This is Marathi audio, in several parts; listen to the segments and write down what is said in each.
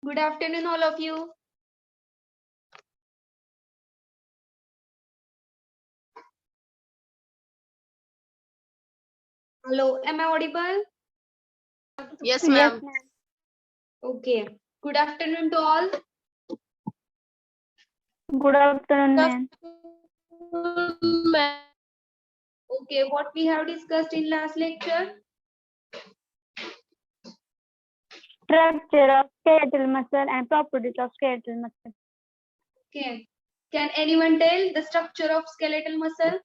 Good afternoon, all of you. Hello, am I audible? Yes, ma'am. Okay. Good afternoon to all. Good afternoon, ma'am. Okay, what we have discussed in last lecture? Structure of skeletal muscle and properties of skeletal muscle. Okay. Can anyone tell the structure of skeletal muscle?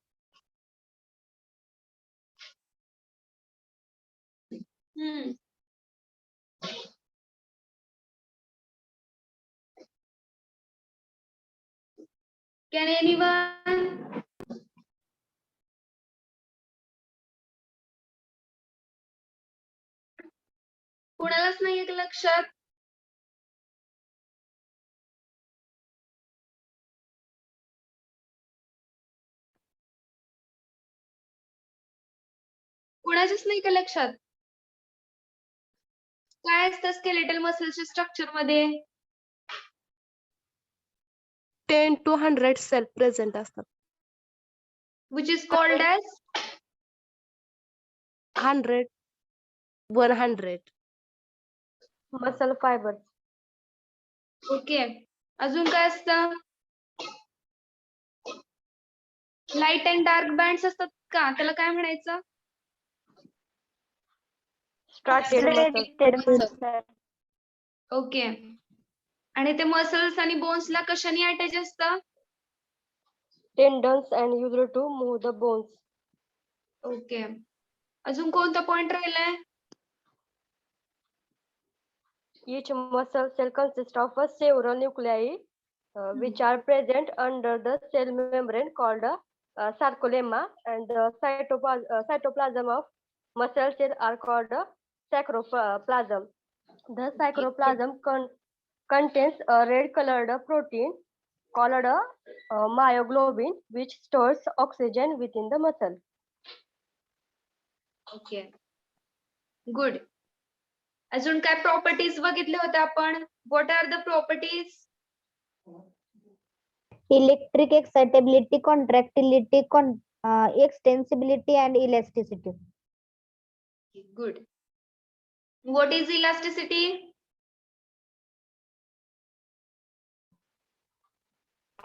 Can anyone? कुणालाच नाहीये का लक्षात? कुणाच्याच नाही का लक्षात? काय असतं स्केलेटल मसलच्या स्ट्रक्चर मध्ये? 10 to 100 सेल प्रेझेंट असतात. Which is called as 100 100 muscle fibre. Okay. अजून काय असतं? लाईट अँड डार्क बँड्स असतात का? त्याला काय म्हणायचं? Started muscle. Skeletal muscle. Okay. आणि ते मसल्स आणि बोन्सला कशाने अटॅच असतं? Tendons and use to move the bones. Okay. अजून कोणता पॉइंट राहिलाय? Each muscle cell consists of several nuclei which are present under the cell membrane called sarcolemma, and the cytoplasm of muscle cell are called sarcoplasm. The sarcoplasm contains a red colored protein called myoglobin, which stores oxygen within the muscle. Okay. Good. अजून काय प्रॉपर्टीज बघितले होते आपण? What are the properties? Electric excitability, contractility, extensibility, and elasticity. Good. What is elasticity?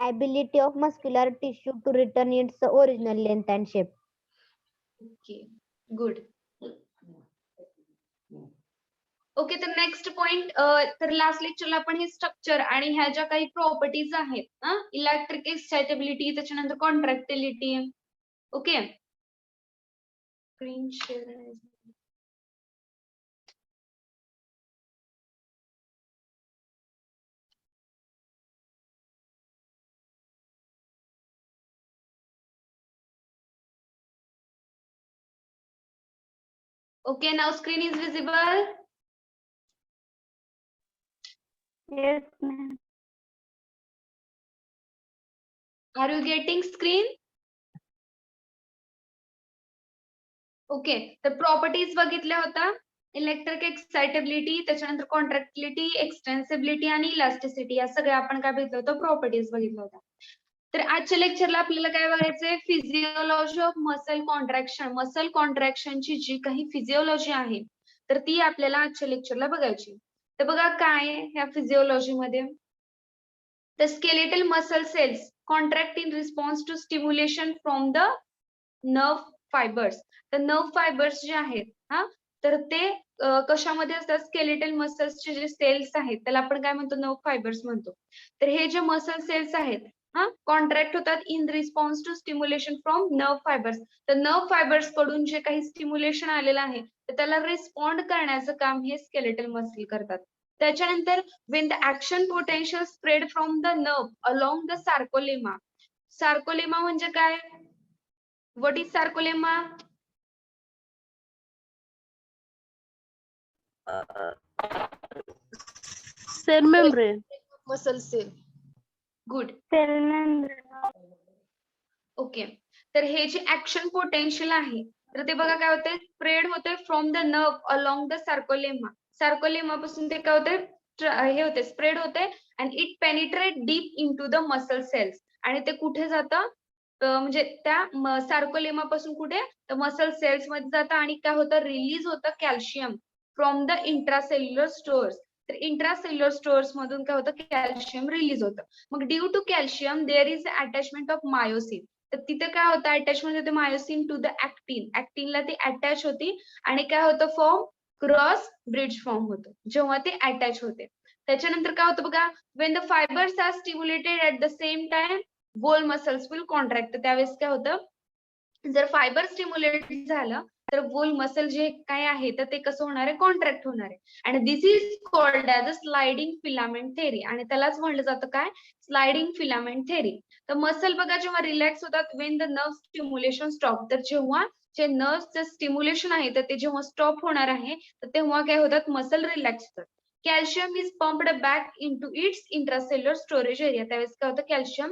Ability of muscular tissue to return its original length and shape. Okay. Good. Okay, तर नेक्स्ट पॉइंट, तर लास्ट लेक्चरला आपण हे स्ट्रक्चर आणि ह्या ज्या काही प्रॉपर्टीज आहेत, इलेक्ट्रिक एक्साइटेबिलिटी, त्याच्यानंतर contractility. Okay. Screen share. Okay, now screen is visible. Yes, ma'am. Are you getting screen? Okay, तर प्रॉपर्टीज बघितल्या होता. इलेक्ट्रिक एक्साइटेबिलिटी, त्याच्यानंतर कॉन्ट्रॅक्टिलिटी, एक्सटेन्सिबिलिटी आणि इलास्टिसिटी, या सगळ्या आपण काय बघितलं होतं? प्रॉपर्टीज बघितलं होतं. तर आजच्या लेक्चरला आपल्याला काय बघायचंय? Physiology of muscle contraction. Muscle कॉन्ट्रॅक्शनची जी काही फिजिओलॉजी आहे तर ती आपल्याला आजच्या लेक्चरला बघायची. तर बघा काय ह्या फिजिओलॉजी मध्ये. The skeletal muscle cells contract in response to stimulation from the nerve fibers. तर nerve fibers जे आहेत, तर ते कशामध्ये असतात? स्केलेटल मसल्सचे जे सेल्स आहेत त्याला आपण काय म्हणतो? नर्व फायबर्स म्हणतो. तर हे जे मसल सेल्स आहेत कॉन्ट्रॅक्ट होतात in response to stimulation from nerve fibres. तर नर्व फायबर्स कडून जे काही स्टिम्युलेशन आलेलं आहे तर त्याला रिस्पॉन्ड करण्याचं काम हे स्केलेटल मसल करतात. त्याच्यानंतर when the action potential spread from the nerve along the sarcolemma. Sarcolemma म्हणजे काय? What is sarcolemma? Cell membrane. Muscle cell. Good. Cell membrane. Okay. तर हे जे ऍक्शन पोटेन्शियल आहे तर ते बघा काय होते? स्प्रेड होते from the nerve along the sarcolemma. Sarcolemma पासून ते काय होते? हे होते स्प्रेड होते and it penetrate deep into the muscle cells आणि ते कुठे जातं म्हणजे त्या सार्कोलेमा पासून कुठे तर मसल सेल्स मध्ये जातं आणि काय होतं रिलीज होतं calcium from the intracellular stores. तर इंट्रासेल्युलर स्टोअर्स मधून काय होतं कॅल्शियम रिलीज होतं. मग due to calcium there is attachment of myosin. तर तिथे काय होतं अटॅचमेंट होते मायोसिन टू द ऍक्टिन. ऍक्टिनला ती अटॅच होती आणि काय होतं फॉर्म क्रॉस ब्रिड्ज फॉर्म होतो जेव्हा ते अटॅच होते. त्याच्यानंतर काय होतं बघा when the fibres are stimulated at the same time whole muscles will contract. तर त्यावेळेस काय होतं जर फायबर स्टिम्युलेट झालं तर बोल मसल जे काय आहे तर ते कसं होणार आहे कॉन्ट्रॅक्ट होणार आहे आणि this is called as a sliding filament theory आणि त्यालाच म्हणलं जातं काय स्लायडिंग फिलामेंट थेरी. तर मसल बघा जेव्हा रिलॅक्स होतात when the nerve stimulation stop. तर जेव्हा जे नर्व्हचं स्टिम्युलेशन आहे तर ते जेव्हा स्टॉप होणार आहे तर तेव्हा काय होतात मसल रिलॅक्स होतात. Calcium is pumped back into its intracellular storage area. त्यावेळेस काय होतं कॅल्शियम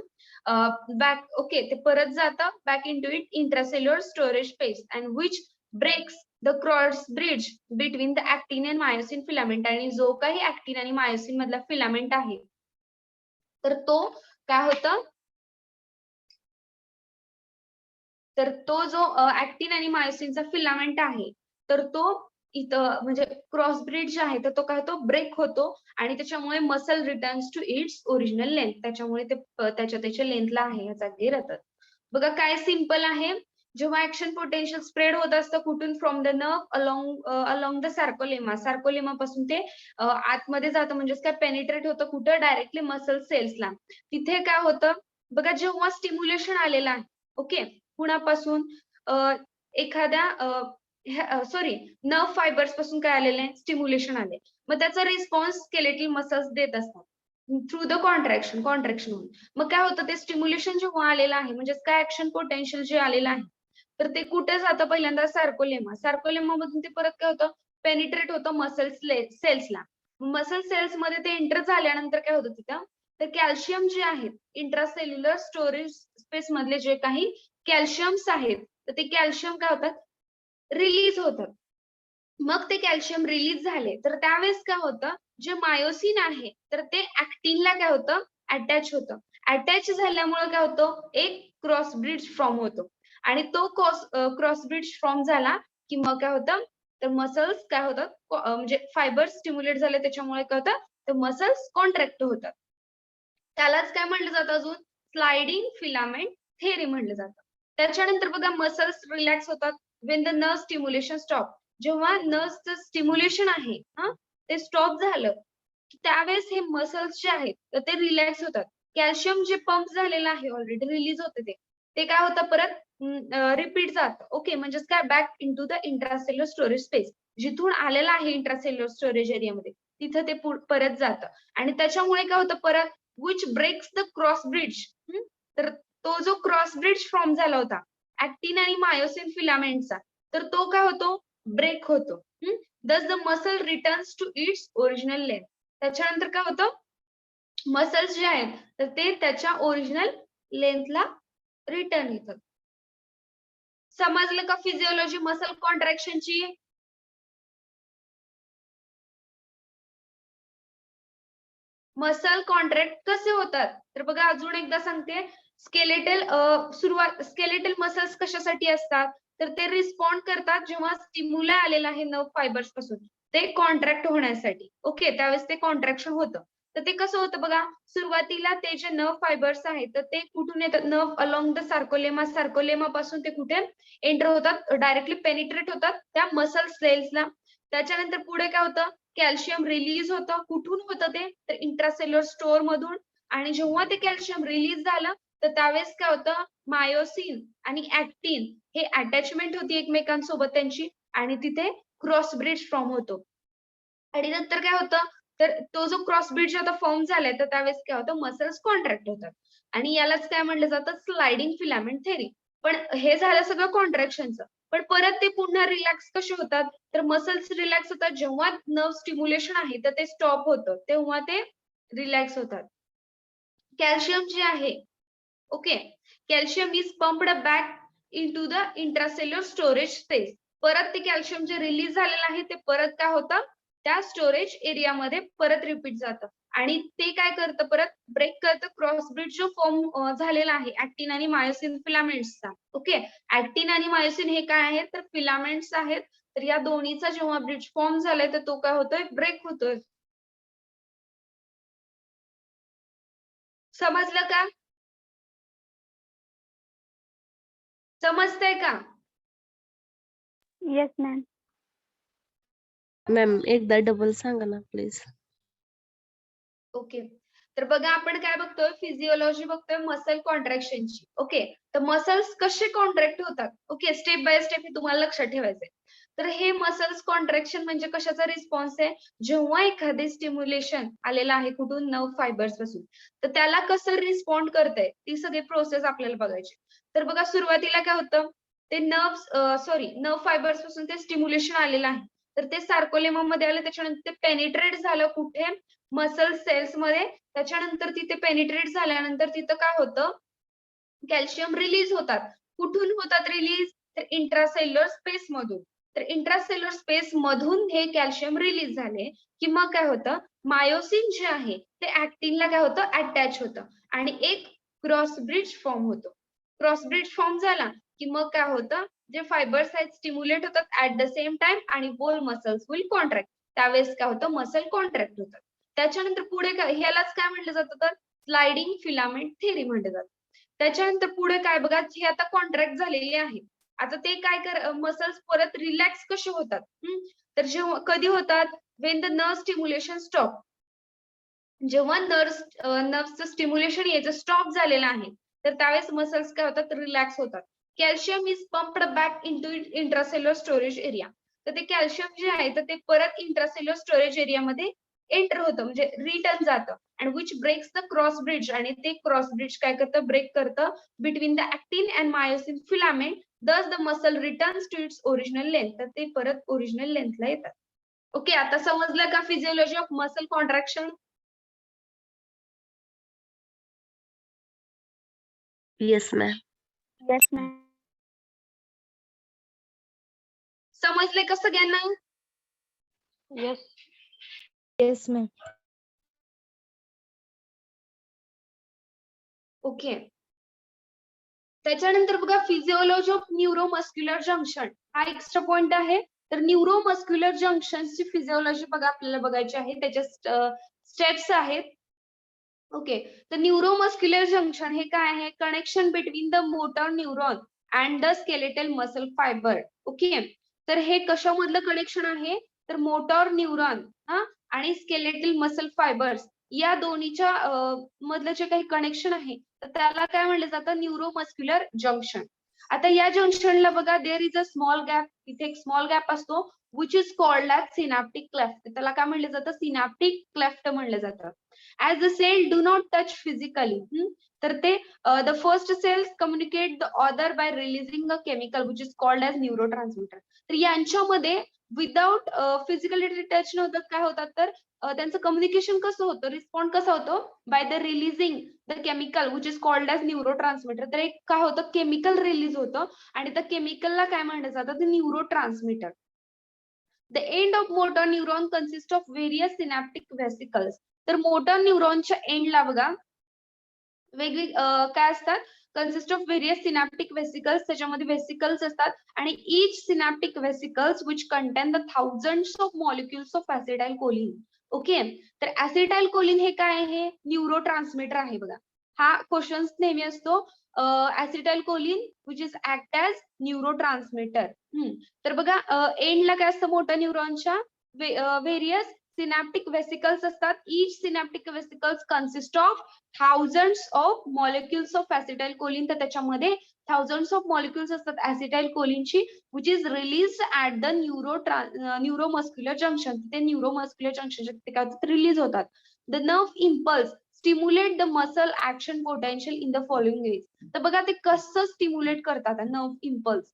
बॅक ओके ते परत जातं back into it intracellular storage space and which breaks the cross bridge between the actin and myosin filament. आणि जो काही ऍक्टिन आणि मायोसिन मधला फिलामेंट आहे तर तो काय होतं तर तो जो ऍक्टिन आणि मायोसिनचा फिलामेंट आहे तर तो इथं म्हणजे क्रॉस ब्रिज आहे तर तो काय होतो ब्रेक होतो आणि त्याच्यामुळे muscle returns to its original length. त्याच्यामुळे ते त्याच्या लेंथला आहे ह्याचा जागी राहतात. बघा काय सिंपल आहे जेव्हा ऍक्शन पोटेन्शियल स्प्रेड होत असतं कुठून from the nerve along the sarcolemma. Sarcolemma पासून ते आतमध्ये जातं म्हणजेच काय पेनिट्रेट होतं कुठं डायरेक्टली मसल सेल्सला. तिथे काय होतं बघा जेव्हा स्टिम्युलेशन आलेलं आहे ओके कुणापासून एखाद्या सॉरी नर्व फायबर्स पासून काय आलेलं आहे स्टिम्युलेशन आले मग त्याचा रिस्पॉन्स स्केलेटल मसल्स देत असतात थ्रू द कॉन्ट्रॅक्शन होऊन. मग काय होतं ते स्टिम्युलेशन जेव्हा आलेलं आहे म्हणजे काय ऍक्शन पोटेन्शियल जे आलेलं आहे तर ते कुठे जातं पहिल्यांदा सार्कोलेमा मधून ते परत काय होतं पेनिट्रेट होतं मसल सेल्सला. मसल सेल्स मध्ये ते एंटर झाल्यानंतर काय होतं तिथं तर कॅल्शियम जे आहेत इंट्रासेल्युलर स्टोरेज स्पेस मधले जे काही कॅल्शियम्स आहेत तर ते कॅल्शियम काय होतात रिलीज होतात. मग ते कॅल्शियम रिलीज झाले तर त्यावेळेस काय होतं जे मायोसिन आहे तर ते ऍक्टिनला काय होतं अटॅच होतं. अटॅच झाल्यामुळे काय होतं एक क्रॉस ब्रिड्ज फॉर्म होतो आणि तो क्रॉस ब्रिड्ज फॉर्म झाला की मग काय होतं तर मसल्स काय होतात म्हणजे फायबर स्टिम्युलेट झाले त्याच्यामुळे काय होतं तर मसल्स कॉन्ट्रॅक्ट होतात. त्यालाच काय म्हटलं जातं अजून स्लायडिंग फिलामेंट थेरी म्हटलं जातं. त्याच्यानंतर बघा मसल्स रिलॅक्स होतात when the nerve stimulation stop. जेव्हा नर्व्हचं स्टिम्युलेशन आहे ते स्टॉप झालं त्यावेळेस हे मसल्स जे आहेत तर ते रिलॅक्स होतात. कॅल्शियम जे पंप झालेलं आहे ऑलरेडी रिलीज होते ते काय होतं परत रिपीट जातं ओके म्हणजेच काय back into the intracellular storage space. जिथून आलेलं आहे इंट्रासेल्युलर स्टोरेज एरियामध्ये तिथं ते परत जातं आणि त्याच्यामुळे काय होतं परत which breaks the cross bridge. तर तो जो क्रॉस ब्रिड्ज फॉर्म झाला होता ऍक्टिन आणि मायोसिन फिलामेंटचा तर तो काय होतो ब्रेक होतो. Thus the muscle returns to its original length. त्याच्यानंतर काय होतं मसल्स जे आहेत तर ते त्याच्या ओरिजिनल लेंथला रिटर्न येतात. समजलं का फिजिओलॉजी मसल कॉन्ट्रॅक्शनची. मसल कॉन्ट्रॅक्ट कसे होतात तर बघा अजून एकदा सांगते स्केलेटल मसल्स कशासाठी असतात तर ते रिस्पॉन्ड करतात जेव्हा स्टिम्युला आलेला आहे नर्व फायबर्स पासून ते कॉन्ट्रॅक्ट होण्यासाठी ओके त्यावेळेस ते कॉन्ट्रॅक्शन होतं. तर ते कसं होतं बघा सुरुवातीला ते जे नर्व फायबर्स आहेत तर ते कुठून येतात नर्व अलॉंग द सार्कोलेमा पासून ते कुठे एंटर होतात डायरेक्टली पेनिट्रेट होतात त्या मसल सेल्सला. त्याच्यानंतर पुढे काय होतं कॅल्शियम रिलीज होतं कुठून होतं ते तर इंट्रासेल्युलर स्टोअर मधून आणि जेव्हा ते कॅल्शियम रिलीज झालं तर त्यावेळेस काय होतं मायोसिन आणि ऍक्टिन हे अटॅचमेंट होती एकमेकांसोबत त्यांची आणि तिथे क्रॉस ब्रिज फॉर्म होतो. आणि नंतर काय होतं तर तो जो क्रॉस ब्रिज आता फॉर्म झालाय तर त्यावेळेस काय होतं मसल्स कॉन्ट्रॅक्ट होतात आणि यालाच काय म्हणलं जातं स्लायडिंग फिलामेंट थेरी. पण हे झालं सगळं कॉन्ट्रॅक्शनचं पण परत ते पुन्हा रिलॅक्स कसे होतात तर मसल्स रिलॅक्स होतात जेव्हा नर्व स्टिम्युलेशन आहे तर ते स्टॉप होतं तेव्हा ते रिलॅक्स होतात. कॅल्शियम जे आहे okay calcium is pumped back into the intracellular storage space. परत ते कॅल्शियम जे रिलीज झालेलं आहे ते परत काय होतं त्या स्टोरेज एरियामध्ये परत रिपीट जातं आणि ते काय करतं परत ब्रेक करतं क्रॉस ब्रिज जो फॉर्म झालेला आहे ऍक्टिन आणि मायोसिन फिलामेंट्सचा. ओके, ऍक्टिन आणि मायोसिन हे काय आहेत तर फिलामेंट्स आहेत. तर या दोन्हीचा जेव्हा ब्रिज फॉर्म झालाय तर तो काय होतोय ब्रेक होतोय. समजलं का? समजतंय का? Yes, ma'am. मॅम एकदा डबल सांगा ना प्लीज. ओके, तर बघा आपण काय बघतोय फिजिओलॉजी बघतोय मसल कॉन्ट्रॅक्शनची. ओके, तर मसल्स कसे कॉन्ट्रॅक्ट होतात. ओके, स्टेप बाय स्टेप हे तुम्हाला लक्षात ठेवायचंय. तर हे मसल्स कॉन्ट्रॅक्शन म्हणजे कशाचा रिस्पॉन्स आहे जेव्हा एखादे स्टिम्युलेशन आलेलं आहे कुठून नर्व फायबर्स पासून तर त्याला कसं रिस्पॉन्ड करतंय ती सगळी प्रोसेस आपल्याला बघायची. तर बघा सुरुवातीला काय होतं ते नर्व फायबर्स पासून ते स्टिम्युलेशन आलेलं आहे. तर ते सार्कोलेमा मध्ये आलं त्याच्यानंतर ते पेनिट्रेट झालं कुठे मसल सेल्स मध्ये. त्याच्यानंतर तिथे पेनिट्रेट झाल्यानंतर तिथं काय होतं कॅल्शियम रिलीज होतात. कुठून होतात रिलीज तर इंट्रासेल्युलर स्पेस मधून. तर इंट्रासेल्युलर स्पेस मधून हे कॅल्शियम रिलीज झाले की मग काय होतं मायोसिन जे आहे ते ऍक्टिनला काय होतं अटॅच होतं आणि एक क्रॉस ब्रिज फॉर्म होतो. क्रॉस ब्रिज फॉर्म झाला की मग काय होतं जे फायबर्स आहेत स्टिम्युलेट होतात ऍट द सेम टाइम आणि बोल मसल्स विल कॉन्ट्रॅक्ट. त्यावेळेस काय होतं मसल कॉन्ट्रॅक्ट होतात. त्याच्यानंतर पुढे काय ह्यालाच काय म्हटलं जातं तर स्लाइडिंग फिलामेंट थेरी म्हटलं जातं. त्याच्यानंतर पुढे काय बघा हे आता कॉन्ट्रॅक्ट झालेले आहे. आता ते काय मसल्स परत रिलॅक्स कसे होतात तर जेव्हा कधी होतात when the nerve stimulation stop. जेव्हा नर्व्हचं स्टिम्युलेशन याचं स्टॉप झालेलं आहे तर त्यावेळेस मसल्स काय होतात रिलॅक्स होतात. Calcium is pumped back into intracellular storage area. तर ते कॅल्शियम जे आहे तर ते परत इंट्रासेल्युलर स्टोरेज एरियामध्ये एंटर होतं म्हणजे रिटर्न जातं and which breaks the cross bridge. आणि ते क्रॉस ब्रिज काय करतं ब्रेक करतं between the actin and myosin filament. Thus the muscle returns to its original length. तर ते परत ओरिजिनल लेंथला येतात. ओके, आता समजलं का physiology of muscle contraction. Yes ma'am. Yes, ma'am. समजले का सगळ्यांना? Yes. Yes, ma'am. ओके, त्याच्यानंतर बघा फिजिओलॉजी ऑफ न्यूरोमस्क्युलर जंक्शन हा एक्स्ट्रा पॉइंट आहे. तर न्यूरोमस्क्युलर जंक्शनची फिजिओलॉजी बघा आपल्याला बघायची आहे. त्याच्या स्टेप्स आहेत. ओके, तर न्यूरोमस्क्युलर जंक्शन हे काय आहे connection between the motor neuron and the skeletal muscle fibre. Okay, तर हे कशामधलं कनेक्शन आहे तर मोटर न्यूरॉन आणि स्केलेटल मसल फायबर्स या दोन्हीच्या मधलं जे काही कनेक्शन आहे तर त्याला काय म्हणलं जातं न्यूरोमस्क्युलर जंक्शन. आता या जंक्शनला बघा there is a small gap. इथे एक स्मॉल गॅप असतो which is called as synaptic cleft. त्याला काय म्हणलं जातं सिनॅप्टिक क्लेफ्ट म्हणलं जातं. as the cell do not touch physically तर ते the first cells communicate the other by releasing a chemical which is called as neurotransmitter. तर यांच्यामध्ये विदाउट फिजिकली टच न होतात काय होतात तर त्यांचं कम्युनिकेशन कसं होतं रिस्पॉन्ड कसा होतो by the releasing the chemical which is called as neurotransmitter. तर एक काय होतं केमिकल रिलीज होतं आणि त्या केमिकलला काय म्हणलं जातं ते neurotransmitter. The end of motor neuron consists of various synaptic vesicles. तर मोटर न्यूरॉनच्या एंडला बघा वेगळी काय असतात consist of various synaptic vesicles. त्याच्यामध्ये वेसिकल्स असतात आणि each synaptic vesicles which contain the thousands of molecules of acetylcholine. Okay, तर ऍसिटाइल कोलिन हे काय आहे न्यूरो ट्रान्समीटर आहे बघा. हा क्वेश्चन नेहमी असतो acetylcholine which is act as neurotransmitter. तर बघा एंडला काय असतं मोटर न्यूरॉनच्या व्हेरियस सिनॅप्टिक वेसिकल्स असतात. Each synaptic vesicles consist of thousands of molecules of acetylcholine. तर त्याच्यामध्ये थाउजंड्स ऑफ मॉलिक्युल्स असतात ऍसिटाइल कोलिनची which is release at the neuromuscular junction. ते न्यूरोमस्क्युलर जंक्शन ते काय रिलीज होतात. The nerve impulse stimulate the muscle action potential in the following ways. तर बघा ते कसं स्टिम्युलेट करतात नर्व इम्पल्स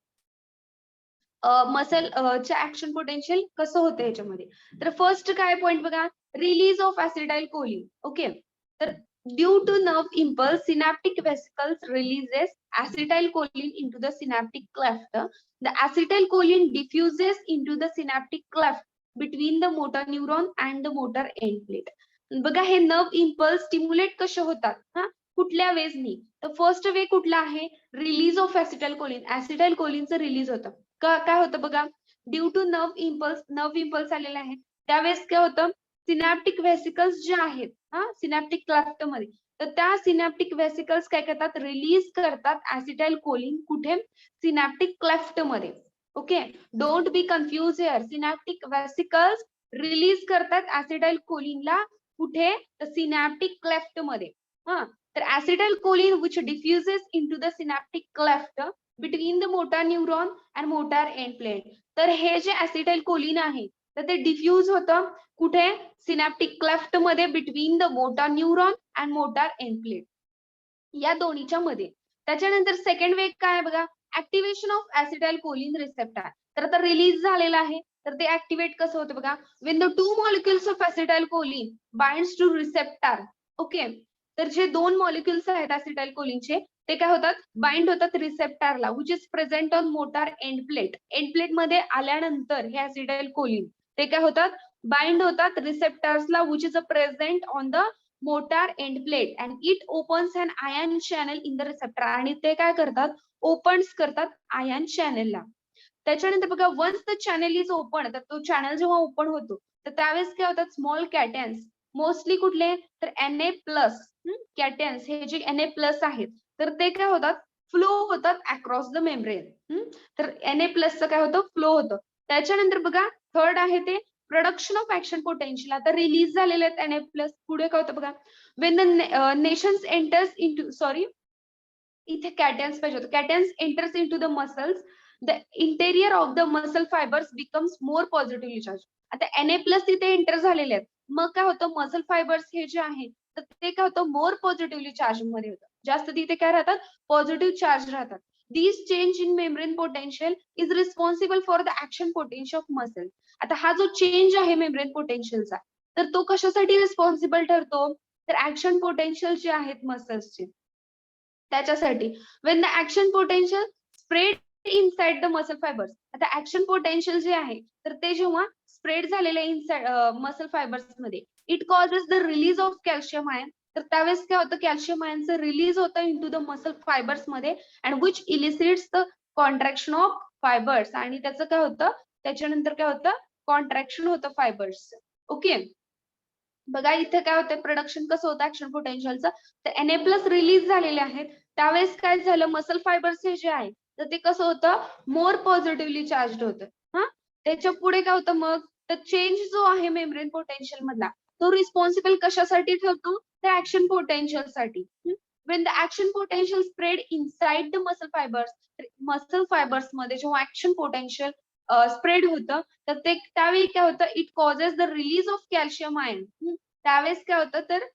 मसल चे ऍक्शन पोटेन्शियल कसं होतं याच्यामध्ये. तर फर्स्ट काय पॉइंट बघा release of acetylcholine. Okay, तर due to nerve impulse synaptic vesicles releases acetylcholine into the synaptic cleft. The acetylcholine diffuses into the synaptic cleft between the motor neuron and the motor end plate. बघा हे नर्व इम्पल्स स्टिम्युलेट कसे होतात हा कुठल्या वेजनी. तर फर्स्ट वे कुठला आहे रिलीज ऑफ ऍसिटाइलकोलिन. ऍसिटाइलकोलिनचं रिलीज होतं काय होतं बघा ड्यू टू नर्व इम्पल्स आलेले आहेत त्यावेळेस काय होतं सिनॅप्टिक व्हेसिकल्स जे आहेत सिनॅप्टिक क्लेफ्ट मध्ये तर त्या सिनॅप्टिक व्हेसिकल्स काय करतात रिलीज करतात ऍसिटाइलकोलिन कुठे सिनॅप्टिक क्लेफ्ट मध्ये. Okay don't be confuse here. Synaptic vesicles release करतात ऍसिटाइलकोलिनला कुठे तर सिनॅप्टिक क्लेफ्ट मध्ये. तर ऍसिटाइलकोलिन which diffuses into the synaptic cleft between the motor neuron and motor end plate. तर हे जे ऍसिटाइलकोलिन आहे तर ते डिफ्यूज होतं कुठे सिनॅप्टिक क्लेफ्ट मध्ये between the motor neuron and motor end plate या दोन्हीच्या मध्ये. त्याच्यानंतर सेकंड वे काय आहे बघा ऍक्टिव्हेशन ऑफ ऍसिटाइलकोलिन रिसेप्टर. तर आता रिलीज झालेला आहे तर ते ऍक्टिव्हेट कसं होतं बघा when the two molecules of acetylcholine binds to receptor. Okay तर जे दोन मॉलिक्युल्स आहेत ऍसिटाइलकोलिनचे ते काय होतात बाइंड होतात रिसेप्टरला which is present on motor end plate. End plate मध्ये आल्यानंतर हे ऍसिटाइलकोलिन ते काय होतात बाइंड होतात रिसेप्टर्सला which is present on the motor end plate and it opens an ion channel in the receptor. आणि ते काय करतात ओपन्स करतात आयन चॅनेलला. त्याच्यानंतर बघा once the channel is open तर तो चॅनेल जेव्हा ओपन होतो तर त्यावेळेस काय होतात स्मॉल कॅटन्स मोस्टली कुठले तर Na+ कॅटन्स हे जे Na+ आहेत तर ते काय होतात फ्लो होतात अक्रॉस द मेम्ब्रेन. तर Na+ काय होतं फ्लो होतं. त्याच्यानंतर बघा थर्ड आहे ते प्रोडक्शन ऑफ ऍक्शन पोटेन्शियल. आता रिलीज झालेले आहेत Na+. पुढे काय होतं बघा when the nations enters into इथे कॅटन्स पाहिजे होतं कॅटन्स enters into the muscles the interior of the muscle fibers becomes more positively charged. आता Na+ तिथे एंटर झालेले आहेत मग काय होतं मसल फायबर्स हे जे आहे तर ते काय होतं मोर पॉझिटिव्हली चार्ज मध्ये होतं जास्त तिथे काय राहतात पॉझिटिव्ह चार्ज राहतात. This change in membrane potential is responsible for the action potential of muscle. आता हा जो चेंज आहे मेम्ब्रेन पोटेन्शियलचा तर तो कशासाठी रिस्पॉन्सिबल ठरतो तर ऍक्शन पोटेन्शियल जे आहेत मसल्सचे त्याच्यासाठी. when the action potential spread inside the muscle fibers. आता ऍक्शन पोटेन्शियल जे आहे तर ते जेव्हा स्प्रेड झालेले इनसाइड मसल फायबर्स मध्ये it causes the release of calcium ion. तर त्यावेळेस काय होतं कॅल्शियम आयनचं रिलीज होतं इंटू द मसल फायबर्स मध्ये and which elicits the contraction of fibres. आणि त्याचं काय होतं त्याच्यानंतर काय होतं कॉन्ट्रॅक्शन होतं फायबर्स. ओके बघा इथे काय होतं प्रोडक्शन कसं होतं ऍक्शन पोटेन्शियलचं तर Na+ रिलीज झालेले आहेत त्यावेळेस काय झालं मसल फायबर्स हे जे आहे तर ते कसं होतं मोर पॉझिटिव्हली चार्ज होतं. त्याच्या पुढे काय होतं मग तर चेंज जो आहे मेम्ब्रेन पोटेन्शियल मधला तो रिस्पॉन्सिबल कशासाठी ठरतो तर ऍक्शन पोटेन्शियल साठी. when the action potential spread inside the muscle fibers मध्ये जेव्हा ऍक्शन पोटेन्शियल स्प्रेड होतं तर ते त्यावेळी काय होतं it causes the release of calcium ion. त्यावेळेस काय होतं तर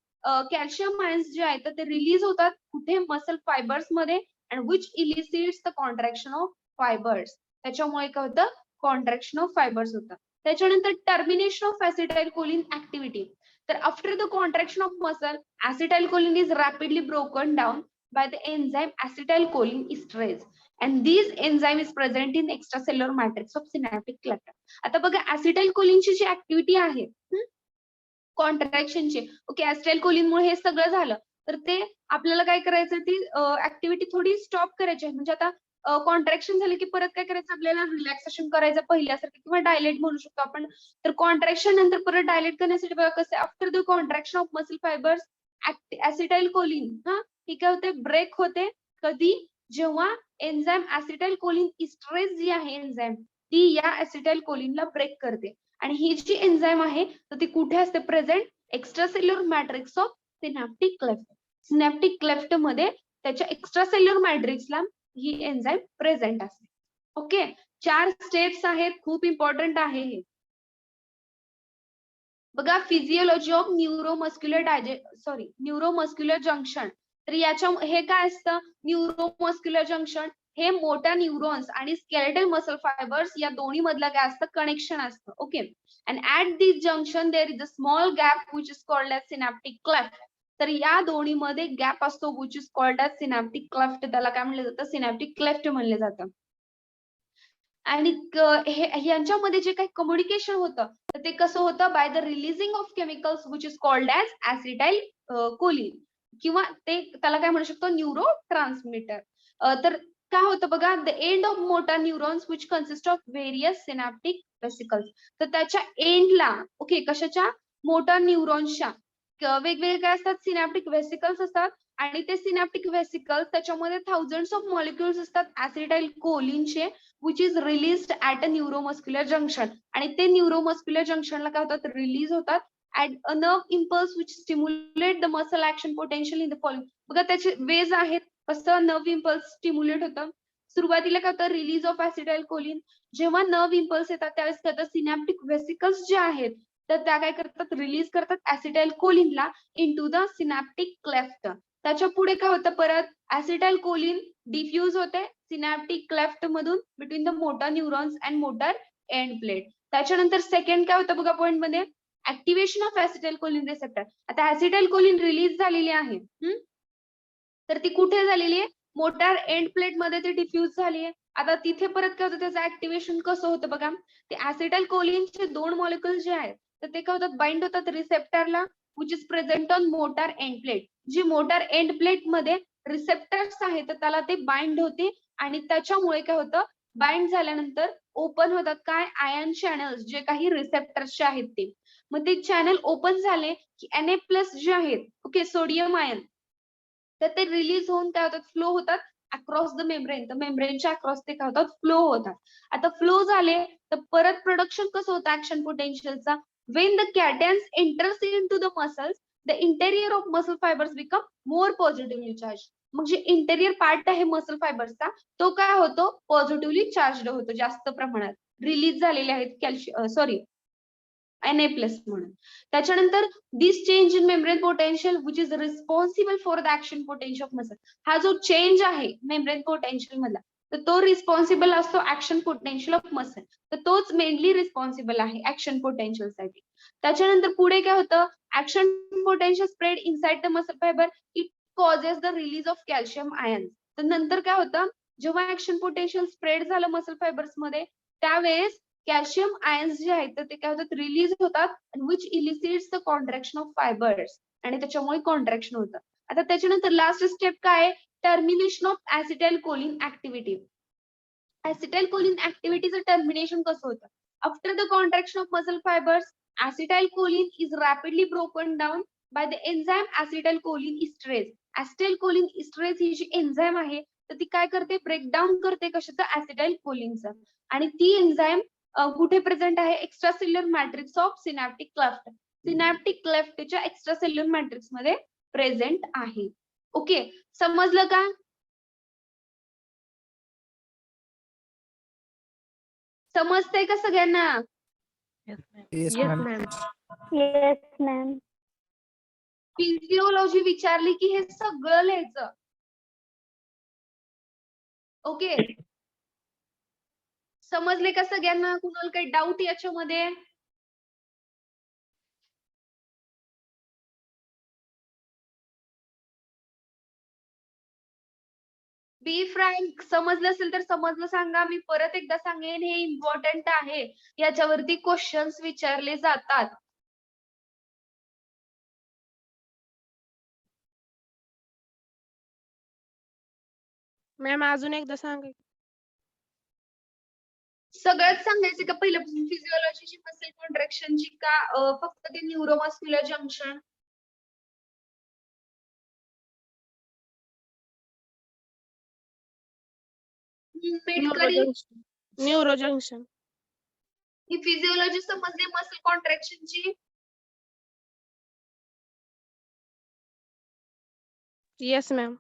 कॅल्शियम आयन्स जे आहेत ते रिलीज होतात कुठे मसल फायबर्स मध्ये and which elicits the contraction of fibres. त्याच्यामुळे काय होतं कॉन्ट्रॅक्शन ऑफ फायबर्स होतं. त्याच्यानंतर टर्मिनेशन ऑफ ऍसिटाइलकोलिन ऍक्टिव्हिटी. तर after the contraction of muscle acetylcholine is rapidly broken down by the enzyme acetylcholine esterase and this enzyme is present in extracellular matrix of synaptic cluster. आता बघा ऍसिटाइलकोलिनची जी ऍक्टिव्हिटी आहे कॉन्ट्रॅक्शनची ओके ऍसिटाइलकोलिनमुळे हे सगळं झालं तर ते आपल्याला काय करायचं ती ऍक्टिव्हिटी थोडी स्टॉप करायची आहे. म्हणजे आता कॉन्ट्रॅक्शन झालं की परत काय करायचं आपल्याला रिलॅक्सेशन करायचं पहिल्यासारखं किंवा डायलेट म्हणू शकतो आपण. तर कॉन्ट्रॅक्शन नंतर परत डायलेट करण्यासाठी बघा कसं after the contraction of muscle fibres acetylcholine ही काय होते ब्रेक होते कधी जेव्हा एन्झाइम ऍसिटाइलकोलिन इस्टरेज जी आहे एन्झाइम ती या ऍसिटाइलकोलिनला ब्रेक करते. आणि ही जी एन्झाइम आहे तर ती कुठे असते present extracellular matrix of synaptic cleft. Synaptic cleft मध्ये त्याच्या एक्स्ट्रासेल्युलर मॅट्रिक्सला ही एन्झाइम प्रेझेंट असते. ओके 4 स्टेप्स आहेत खूप इम्पॉर्टंट आहे हे. बघा फिजिओलॉजी ऑफ न्यूरोमस्क्युलर जंक्शन. तर याच्या हे काय असतं न्यूरोमस्क्युलर जंक्शन हे मोठ्या न्यूरॉन्स आणि स्केलेटल मसल फायबर्स या दोन्ही मधलं काय असतं कनेक्शन असतं. Okay and at this junction there is a small gap which is called as synaptic cleft. तर या दोन्ही मध्ये गॅप असतो which is called as synaptic cleft. त्याला काय म्हणलं जातं सिनॅप्टिक क्लेफ्ट म्हणलं जातं. आणि यांच्यामध्ये जे काही कम्युनिकेशन होतं तर ते कसं होतं by the releasing of chemicals which is called as acetylcholine किंवा ते त्याला काय म्हणू शकतो न्यूरो ट्रान्समीटर. तर काय होतं बघा the end of motor neurons which consist of various synaptic vesicles. तर त्याच्या एंडला ओके कशाच्या मोटर न्यूरॉन्सच्या वेगवेगळे काय असतात सिनॅप्टिक वेसिकल्स असतात आणि ते सिनॅप्टिक वेसिकल्स त्याच्यामध्ये थाउजंड्स ऑफ मॉलिक्युल्स असतात ऍसिटाइल कोलिनचे which is released at a neuromuscular junction आणि ते न्यूरोमस्क्युलर जंक्शनला काय होतात रिलीज होतात at a nerve impulse which stimulate the muscle action potential in the following. बघा त्याचे वेज आहेत कसं नर्व इम्पल्स स्टिम्युलेट होतं. सुरुवातीला काय होतं रिलीज ऑफ ऍसिटाइल कोलिन. जेव्हा नर्व इम्पल्स येतात त्यावेळेस काय होतं सिनॅप्टिक वेसिकल्स जे आहेत तर त्या काय करतात रिलीज करतात ऍसिटाइल कोलिनला इनटू द सिनॅप्टिक क्लेफ्ट. त्याच्या पुढे काय होतं परत ऍसिटाइल कोलिन डिफ्यूज होते सिनॅप्टिक क्लेफ्ट मधून between the motor neurons and motor end plate. त्याच्यानंतर सेकंड काय होतं बघा पॉईंट मध्ये ऍक्टिव्हेशन ऑफ ऍसिटाइल कोलिन रिसेप्टर. आता ऍसिटाइल कोलिन रिलीज झालेली आहे तर ती कुठे झालेली आहे मोटर एंड प्लेट मध्ये ती डिफ्यूज झाली आहे. आता तिथे परत काय होतं त्याचं ऍक्टिव्हेशन कसं होतं बघा ते ऍसिटाइल कोलिनचे 2 मॉलिक्युल जे आहेत तर ते काय होतात बाइंड होतात रिसेप्टरला which is present on motor end plate. जी मोटर एंड प्लेट मध्ये रिसेप्टर्स आहेत तर त्याला ते बाइंड होते आणि त्याच्यामुळे काय होतं बाइंड झाल्यानंतर ओपन होतात काय आयन चॅनल्स जे काही रिसेप्टर्सचे आहेत ते. मग ते चॅनल ओपन झाले की Na+ जे आहेत ओके सोडियम आयन तर ते रिलीज होऊन काय होतात फ्लो होतात अक्रॉस द मेम्ब्रेन. तर मेम्ब्रेनच्या अक्रॉस ते काय होतात फ्लो होतात. आता फ्लो झाले तर परत प्रोडक्शन कसं होतं ऍक्शन पोटेन्शियलचा when the cations enters in to the muscles the interior of muscle fibres become more positively charge. मग जे इंटेरियर पार्ट आहे मसल फायबर्सचा तो काय होतो पॉझिटिव्हली चार्ज होतो जास्त प्रमाणात रिलीज झालेले आहेत कॅल्शियम Na+ म्हणून. त्याच्यानंतर this change in membrane potential which is responsible for the action potential of muscle. हा जो चेंज आहे मेम्ब्रेन पोटेन्शियल मधला तर तो रिस्पॉन्सिबल असतो ऍक्शन पोटेन्शियल ऑफ मसल. तर तोच मेनली रिस्पॉन्सिबल आहे ऍक्शन पोटेन्शियल साठी. त्याच्यानंतर पुढे काय होतं action potential spread inside the muscle fibre it causes the release of calcium ion. तर नंतर काय होतं जेव्हा ऍक्शन पोटेन्शियल स्प्रेड झालं मसल फायबर्स मध्ये त्यावेळेस कॅल्शियम आयन्स जे आहेत तर ते काय होतात रिलीज होतात which elicits the contraction of fibres आणि त्याच्यामुळे कॉन्ट्रॅक्शन होतं. आता त्याच्यानंतर लास्ट स्टेप काय आहे termination of acetylcholine activity. Acetylcholine ऍक्टिव्हिटीचं टर्मिनेशन कसं होतं after the contraction of muscle fibres acetylcholine is rapidly broken down by the enzyme acetylcholine esterase. Acetylcholine esterase ही जी एन्झाइम आहे तर ती काय करते ब्रेकडाऊन करते कशाचं ऍसिटाइल कोलिनचं आणि ती एन्झाइम कुठे प्रेझेंट आहे extracellular matrix of synaptic cleft. Synaptic क्लेफ्टच्या एक्स्ट्रासेल्युलर मॅट्रिक्स मध्ये प्रेझेंट आहे. ओके समजलं का समजतंय का सगळ्यांना Yes, ma'am. Yes, ma'am. Physiology विचारली की हे सगळं लिहायचं. ओके समजले का सगळ्यांना कुणाला काही डाऊट याच्यामध्ये बी फ्रँक समजलं असेल तर समजलं सांगा. मी परत एकदा सांगेन हे इम्पॉर्टंट आहे याच्यावरती क्वेश्चन्स विचारले जातात. मॅम अजून एकदा सांगा. सगळंच सांगायचं का पहिल्यापासून फिजिओलॉजीची मसल कॉन्ट्रॅक्शनची का फक्त ते न्यूरोमस्क्युलर जंक्शन मेडकरी न्यूरो जंक्शन. ही फिजिओलॉजी समजली मसल कॉन्ट्रॅक्शनची. Yes ma'am.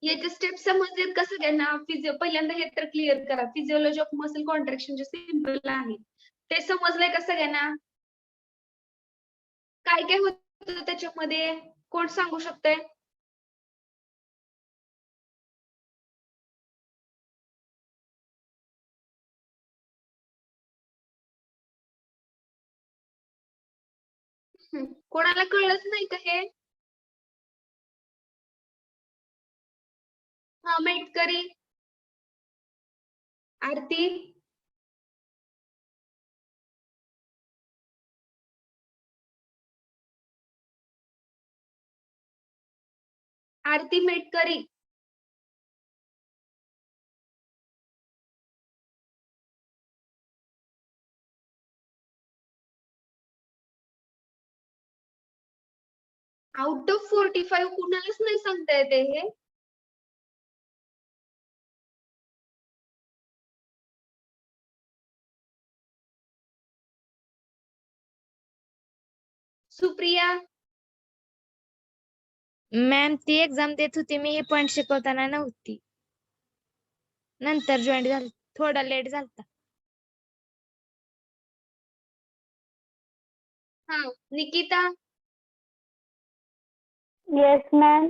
याचे स्टेप समजलेत का सगळ्यांना पहिल्यांदा हे तर क्लिअर करा फिजिओलॉजी ऑफ मसल कॉन्ट्रॅक्शन जे सिम्पल आहे ते समजलंय का सगळ्यांना काय काय होतं त्याच्यामध्ये कोण सांगू शकतंय कोणाला कळलंच नाही का हे हा मेटकरी, आरती, आरती मेटकरी, आउट ऑफ 45 कुणालाच नाही सांगता येते हे. सुप्रिया, मॅम ती एक्झाम देत होती मी, हे पॉइंट शिकवताना नव्हती, नंतर जॉईन झाली, थोडा लेट झालता. हा निकिता, Yes, ma'am.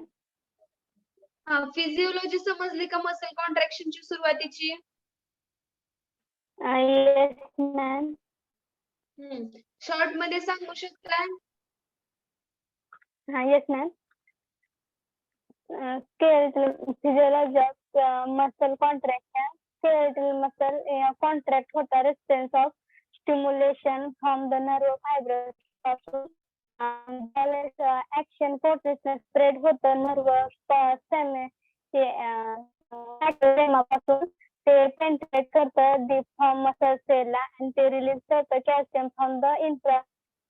हा फिजिओलॉजी समजली का मसल कॉन्ट्रॅक्शनची सुरुवातीची? Yes, ma'am. शॉर्ट मध्ये सांगू शकता? Yes, ma'am. Skeletal physiology of muscle contraction. Skeletal muscle contract होता resistance of stimulation from the nerve fibers पासून balance action potential spread होतं nerve पासून ते penetrate करतं deep from muscle cell ला आणि ते release करतं calcium from the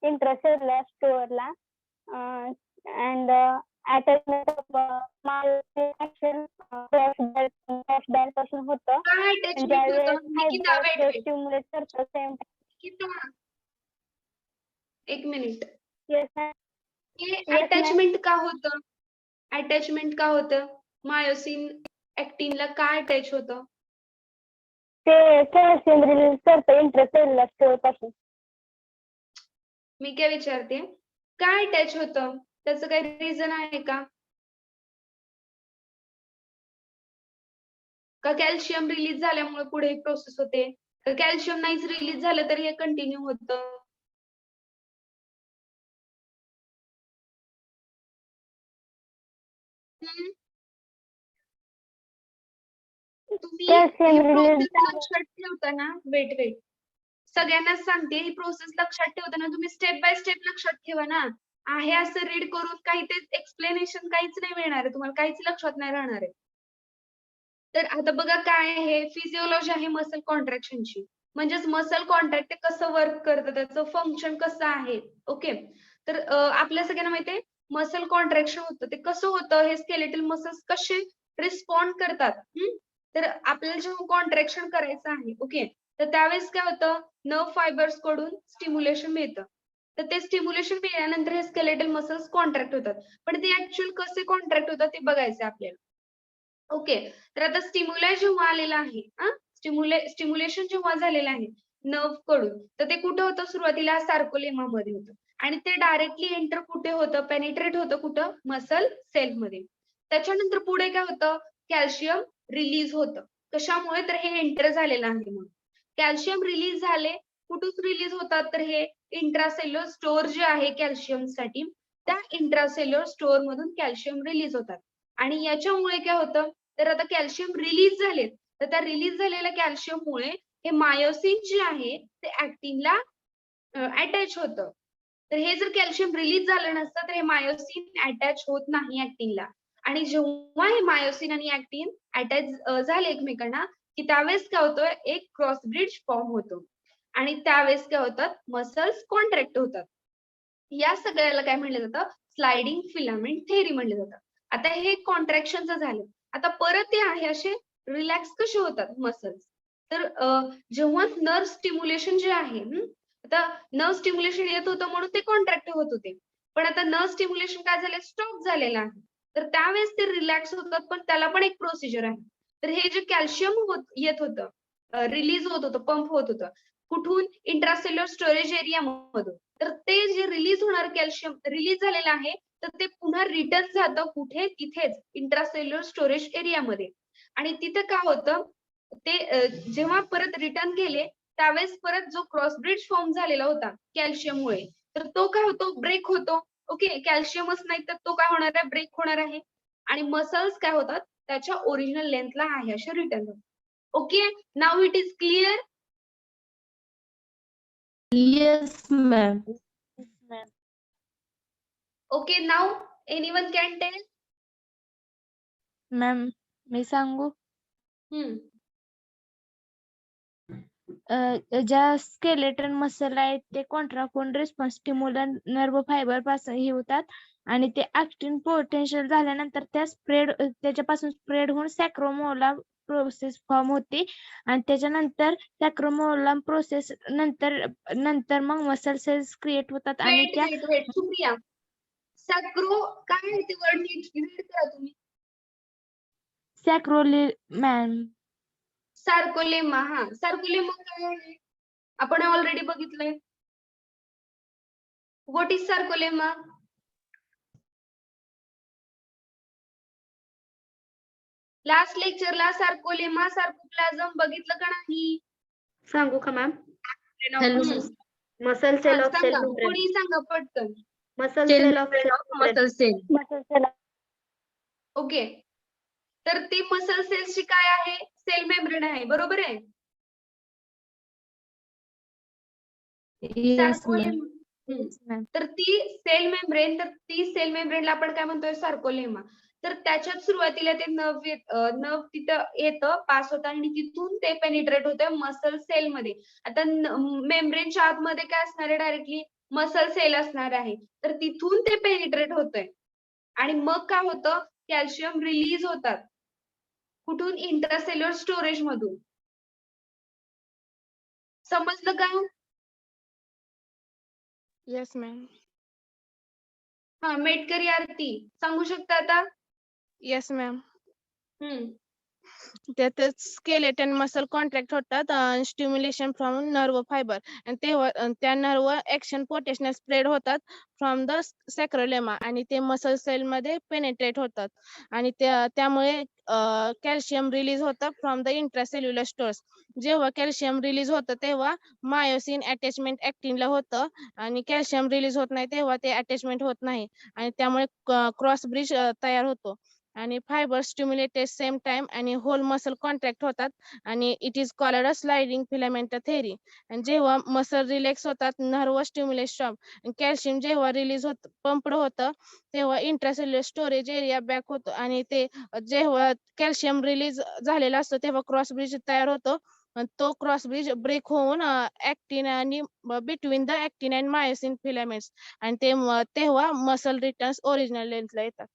intracellular store ला and attachment of myosin action cross पासून होतं काय आणि अटॅचमेंट ज्यावेळेस होतं? निकिता fibers वेट stimulate करतं same निकिता एक मिनिट. yes ma'am. हे Yes, अटॅचमेंट का होतं? अटॅचमेंट का होतं? मायोसिन ऍक्टिनला काय अटॅच होतं? ते calcium release करतं intracellular store पासून मी काय विचारते, काय अटॅच होतं? त्याचं काही रिझन आहे का? का कॅल्शियम रिलीज झाल्यामुळे पुढे प्रोसेस होते? तर कॅल्शियम नाहीच रिलीज झालं तरी हे कंटिन्यू होतं? हम्म? तुम्ही calcium ही release प्रोसेस लक्षात ठेवताना वेट सगळ्यांनाच सांगते, ही प्रोसेस लक्षात ठेवताना तुम्ही स्टेप बाय स्टेप लक्षात ठेवा ना. आहे असं रीड करून काही ते एक्सप्लेनेशन काहीच नाही मिळणार आहे तुम्हाला, काहीच लक्षात नाही राहणार आहे. तर आता बघा काय आहे, फिजिओलॉजी आहे मसल कॉन्ट्रॅक्शनची, म्हणजेच मसल कॉन्ट्रॅक्ट कसं वर्क करतं, त्याचं फंक्शन कसं आहे. ओके, तर आपल्या सगळ्यांना माहिती आहे मसल कॉन्ट्रॅक्शन होतं ते कसं होतं, हे स्केलेटल मसल्स कसे रिस्पॉन्ड करतात. तर आपल्याला जेव्हा कॉन्ट्रॅक्शन करायचं आहे, ओके, तर त्यावेळेस काय होतं, नर्व फायबर्स कडून स्टिम्युलेशन मिळतं. तर ते स्टिम्युलेशन मिळाल्यानंतर हे स्केलेटल मसल्स कॉन्ट्रॅक्ट होतात. पण ते ऍक्च्युअल कसे कॉन्ट्रॅक्ट होतात ते बघायचं आपल्याला. ओके, तर आता स्टिम्युलाय जेव्हा आलेला आहे, स्टिम्युलेशन जेव्हा झालेलं आहे नर्व कडून, तर ते कुठे होतं, सुरुवातीला सार्कोलेमा मध्ये होतं आणि ते डायरेक्टली एंटर कुठे होतं, पेनिट्रेट होतं कुठं, मसल सेल मध्ये. त्याच्यानंतर पुढे काय होतं, कॅल्शियम रिलीज होतं. कशामुळे, तर हे एंटर झालेलं आहे म्हणून. कॅल्शियम रिलीज झाले, कुठून रिलीज होतात, तर हे इंट्रासेल्युलर स्टोअर जे आहे कॅल्शियम साठी, त्या इंट्रासेल्युलर स्टोअर मधून कॅल्शियम रिलीज होतात. आणि याच्यामुळे काय होतं, तर आता कॅल्शियम रिलीज झाले, तर त्या रिलीज झालेल्या कॅल्शियममुळे हे मायोसिन जे आहे ते ऍक्टिनला अटॅच होतं. तर हे जर कॅल्शियम रिलीज झालं नसतं तर हे मायोसिन अटॅच होत नाही ऍक्टिनला. आणि जेव्हा हे मायोसिन आणि ऍक्टिन अटॅच झाले एकमेकांना, की त्यावेळेस काय होतं, एक क्रॉस ब्रिज फॉर्म होतो आणि त्यावेळेस काय होतात, मसल्स कॉन्ट्रॅक्ट होतात. या सगळ्याला काय म्हणलं जातं, स्लाइडिंग फिलामेंट थेअरी म्हणलं जातं. आता हे कॉन्ट्रॅक्शनचं झालं. आता परत ते आहे असे रिलॅक्स कसे होतात मसल्स, तर जेव्हा नर्व स्टिम्युलेशन जे आहे, आता नर्व स्टिम्युलेशन येत होतं म्हणून ते कॉन्ट्रॅक्ट होत होते. पण आता नर्व स्टिम्युलेशन काय झालं, स्टॉप झालेलं आहे. तर त्यावेळेस ते रिलॅक्स होतात, पण त्याला पण एक प्रोसिजर आहे. तर हे जे कॅल्शियम येत होतं, रिलीज होत होतं, पंप होत होतं, कुठून, इंट्रासेल्युलर स्टोरेज एरिया मधून. तर ते जे रिलीज होणार कॅल्शियम रिलीज झालेलं आहे, तर ते पुन्हा रिटर्न जातं कुठे, तिथेच इंट्रासेल्युलर स्टोरेज एरियामध्ये. आणि तिथं काय होतं, ते जेव्हा परत रिटर्न गेले त्यावेळेस परत जो क्रॉस ब्रिज फॉर्म झालेला होता कॅल्शियममुळे, तर तो काय होतो, ब्रेक होतो. ओके, कॅल्शियमच नाही तर तो काय होणार आहे, ब्रेक होणार आहे. आणि मसल्स काय होतात, त्याच्या ओरिजिनल लेंथला आहे असे रिटर्न होते. Okay, now it is clear. Yes, ma'am. Okay, now anyone can tell. Ma'am मी सांगू ज्या स्केलेटन मसल आहेत ते कॉन्ट्राक्टून रिस्पॉन्स स्टिम्युलन नर्व फायबर पासून हे होतात आणि ते ऍक्टिन पोटेन्शियल झाल्यानंतर त्याच्यापासून स्प्रेड होऊन सॅक्रोमोला प्रोसेस फॉर्म होते आणि त्याच्यानंतर सॅक्रोमोला प्रोसेस नंतर मग मसल सेल्स क्रिएट होतात आणि वेट त्या वेट वेट सुप्रिया, सॅक्रो काय आहे ते वर्ड नीट रीड करा तुम्ही. सॅक्रोली मॅम सार्कोलेमा. हा, सार्कोलेमा काय आहे आपण ऑलरेडी बघितलंय. What is sarcolemma? लास्ट लेक्चरला सार्कोलेमा सार्कोप्लाझम बघितलं का नाही? सांगू का मॅम? हम्म. मसल सेल हा, ऑफ सेल सांगा, मेम्ब्रेन. कोणी सांगा पटकन. Muscle cell of cell muscle cell. muscle cell okay, तर ते मसल सेल्सची काय आहे? सेल मेम्ब्रेन आहे, बरोबर आहे. Yes, ma'am. सार्कोलेमा. ma'am. तर ती सेल मेम्ब्रेनला आपण काय म्हणतोय? सार्कोलेमा. तर त्याच्यात सुरुवातीला ते नर्व तिथं येतं, पास होतं आणि तिथून ते पेनिट्रेट होतं मसल सेल मध्ये. आता मेम्ब्रेनच्या आतमध्ये काय असणार आहे? डायरेक्टली मसल सेल असणार आहे. तर तिथून ते पेनिट्रेट होतंय आणि मग काय होतं? कॅल्शियम रिलीज होतात. कुठून? इंट्रासेल्युलर स्टोरेज मधून. समजलं का? Yes, ma'am. हा, मेटकरी आरती सांगू शकता आता? Yes, ma'am. त्यातच स्केलेटन मसल कॉन्ट्रॅक्ट होतात स्टिम्युलेशन फ्रॉम नर्व फायबर आणि तेव्हा त्या नर्व ऍक्शन पोटेन्शियल स्प्रेड होतात फ्रॉम द सॅक्रोलेमा आणि ते मसल सेल मध्ये पेनिट्रेट होतात आणि त्यामुळे कॅल्शियम रिलीज होतं फ्रॉम द इंट्रासेल्युलर स्टोर्स. जेव्हा कॅल्शियम रिलीज होतं तेव्हा मायोसिन अटॅचमेंट ऍक्टिनला होतं आणि कॅल्शियम रिलीज होत नाही तेव्हा ते अटॅचमेंट होत नाही आणि त्यामुळे क्रॉस ब्रिज तयार होतो आणि फायबर स्टिम्युलेटेड सेम टाइम आणि होल मसल कॉन्ट्रॅक्ट होतात आणि it is called a sliding filament theory. आणि जेव्हा मसल रिलॅक्स होतात नर्व स्टिम्युलेशन कॅल्शियम जेव्हा रिलीज होत पंपड होतं तेव्हा इंट्रासेल्युलर स्टोरेज एरिया बॅक होतो आणि ते जेव्हा कॅल्शियम रिलीज झालेला असतो तेव्हा क्रॉस ब्रिज तयार होतो. तो क्रॉस ब्रिज ब्रेक होऊन ऍक्टिन आणि between the actin and myosin filaments आणि तेव्हा मसल रिटर्न्स ओरिजिनल लेंथला येतात.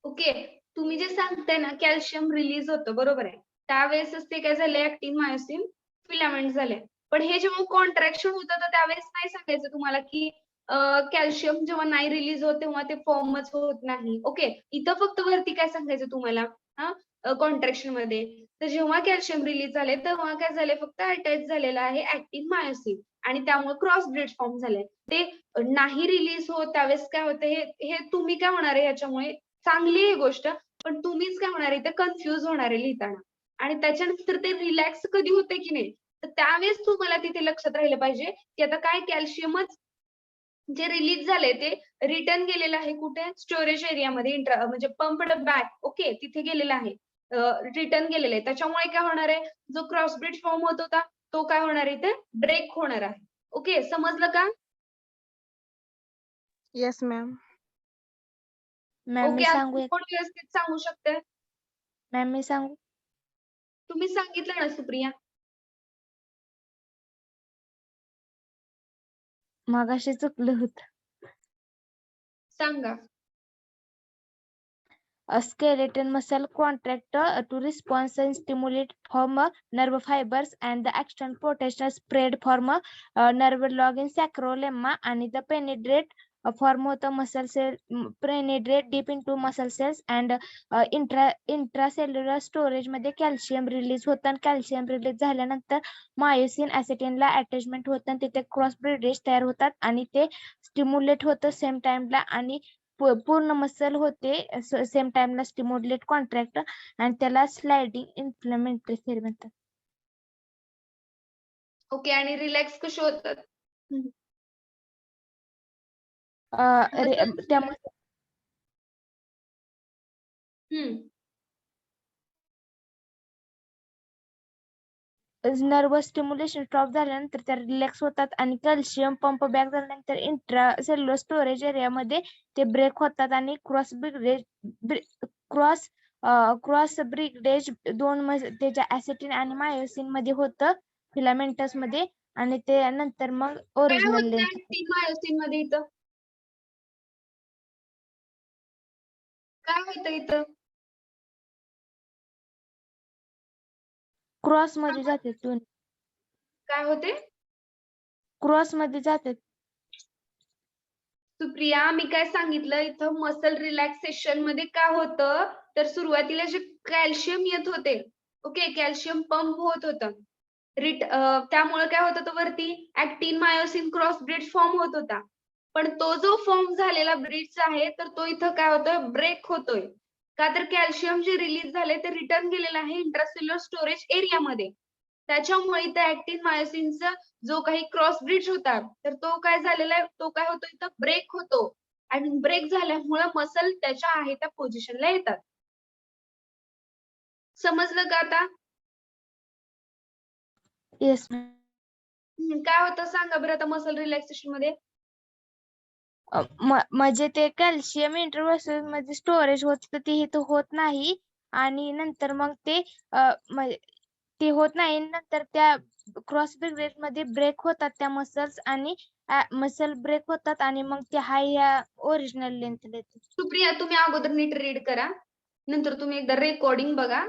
ओके, तुम्ही जे सांगताय ना कॅल्शियम रिलीज होतं, बरोबर आहे. त्यावेळेसच ते काय झाले? ऍक्टिन मायोसिन फिलामेंट झाले. पण हे जेव्हा कॉन्ट्रॅक्शन होतं तर त्यावेळेस नाही सांगायचं तुम्हाला की कॅल्शियम जेव्हा नाही रिलीज होत तेव्हा ते फॉर्मच होत नाही. ओके, इथं फक्त वरती काय सांगायचं तुम्हाला कॉन्ट्रॅक्शन मध्ये? तर जेव्हा कॅल्शियम रिलीज झाले तेव्हा काय झाले? फक्त अटॅच झालेला आहे ऍक्टिन मायोसिन आणि त्यामुळे क्रॉस ब्रिज फॉर्म झाले. ते नाही रिलीज होत त्यावेळेस काय होतं? हे तुम्ही काय होणार आहे याच्यामुळे? चांगली आहे गोष्ट, पण तुम्हीच काय होणार आहे? ते कन्फ्युज होणार आहे लिहिताना. आणि त्याच्यानंतर ते रिलॅक्स कधी होते की नाही, तर त्यावेळेस तुम्हाला तिथे लक्षात राहिलं पाहिजे की आता काय कॅल्शियमच जे रिलीज झाले ते रिटर्न गेलेलं आहे कुठे? स्टोरेज एरियामध्ये, म्हणजे पंप्ड बॅक. ओके, तिथे गेलेलं आहे, रिटर्न गेलेलं आहे. त्याच्यामुळे काय होणार आहे? जो क्रॉस ब्रिज फॉर्म होत होता तो काय होणार आहे? ते ब्रेक होणार आहे. ओके, समजलं का? Yes, ma'am. मॅम मी ओके, सांगू कोण व्यवस्थित सांगू शकते? मॅम मी सांगू तुम्ही सांगितलं ना सुप्रिया. मगाशी चुकलं होतं. सांगा. A skeleton muscle contract to respond and stimulate form nerve fibers and the action potential spread form nerve log in sacrolemma and the penetrate form of the muscle cell penetrate deep into muscle cells and intracellular storage मध्ये कॅल्शियम रिलीज होतं आणि कॅल्शियम रिलीज झाल्यानंतर मायोसिन ऍसिटिनला अटॅचमेंट होतं आणि तिथे क्रॉस ब्रिजेस तयार होतात आणि ते स्टिम्युलेट होतं सेम टाइमला आणि पूर्ण मसल होते सेम टाइमला स्टिम्युलेट कॉन्ट्रॅक्ट आणि त्याला स्लाइडिंग इन्फ्लेमेटरी थेअरी म्हणतात. ओके, आणि रिलॅक्स कसे होतात? त्या हम्म. नर्वस स्टिम्युलेशन स्टॉप झाल्यानंतर त्या रिलॅक्स होतात आणि कॅल्शियम पंप बॅक झाल्यानंतर इंट्रा सेल्युलर स्टोरेज एरियामध्ये ते ब्रेक होतात आणि क्रॉस ब्रिगेज त्याच्या ऍसिटिन आणि मायोसिन मध्ये होतं फिलामेंटस मध्ये आणि ते नंतर मग काय ओरिजिनल होतं लेंथ actin myosin मध्ये इथं? काय होतं इथं? क्रॉस मध्ये जाते दोन काय होते? क्रॉस मध्ये जाते. सुप्रिया, मी काय सांगितलं इथं मसल रिलॅक्सेशन मध्ये काय होतं तर सुरुवातीला जे कॅल्शियम येत होते, ओके, कॅल्शियम पंप होत होतं. त्यामुळे काय होत होतं वरती ऍक्टिन मायोसिन क्रॉस ब्रिज फॉर्म होत होता. पण तो जो फॉर्म झालेला ब्रिज आहे तर तो इथं काय होतोय ब्रेक होतोय. का तर कॅल्शियम जे रिलीज झाले ते रिटर्न गेलेलं आहे इंट्रासेल्युलर स्टोरेज एरियामध्ये. त्याच्यामुळे इथं ऍक्टिन मायोसिनचा जो काही क्रॉस ब्रिज होता तर तो काय झालेला आहे, तो काय होतो इथं ब्रेक होतो आणि ब्रेक झाल्यामुळे मसल त्याच्या आहे त्या पोझिशनला येतात. समजलं का आता? येस काय होतं सांगा बरं आता मसल रिलॅक्सेशन मध्ये? म्हणजे ते कॅल्शियम इंटरव्हर्सल मध्ये स्टोरेज होत ते इथं होत नाही आणि नंतर मग ते होत नाही नंतर त्या क्रॉस ब्रिगेड मध्ये ब्रेक होतात त्या मसल्स आणि मसल ब्रेक होतात आणि मग ते हाय या ओरिजिनल लेंथ देते. सुप्रिया, तुम्ही अगोदर नीट रीड करा, नंतर तुम्ही एकदा रेकॉर्डिंग बघा.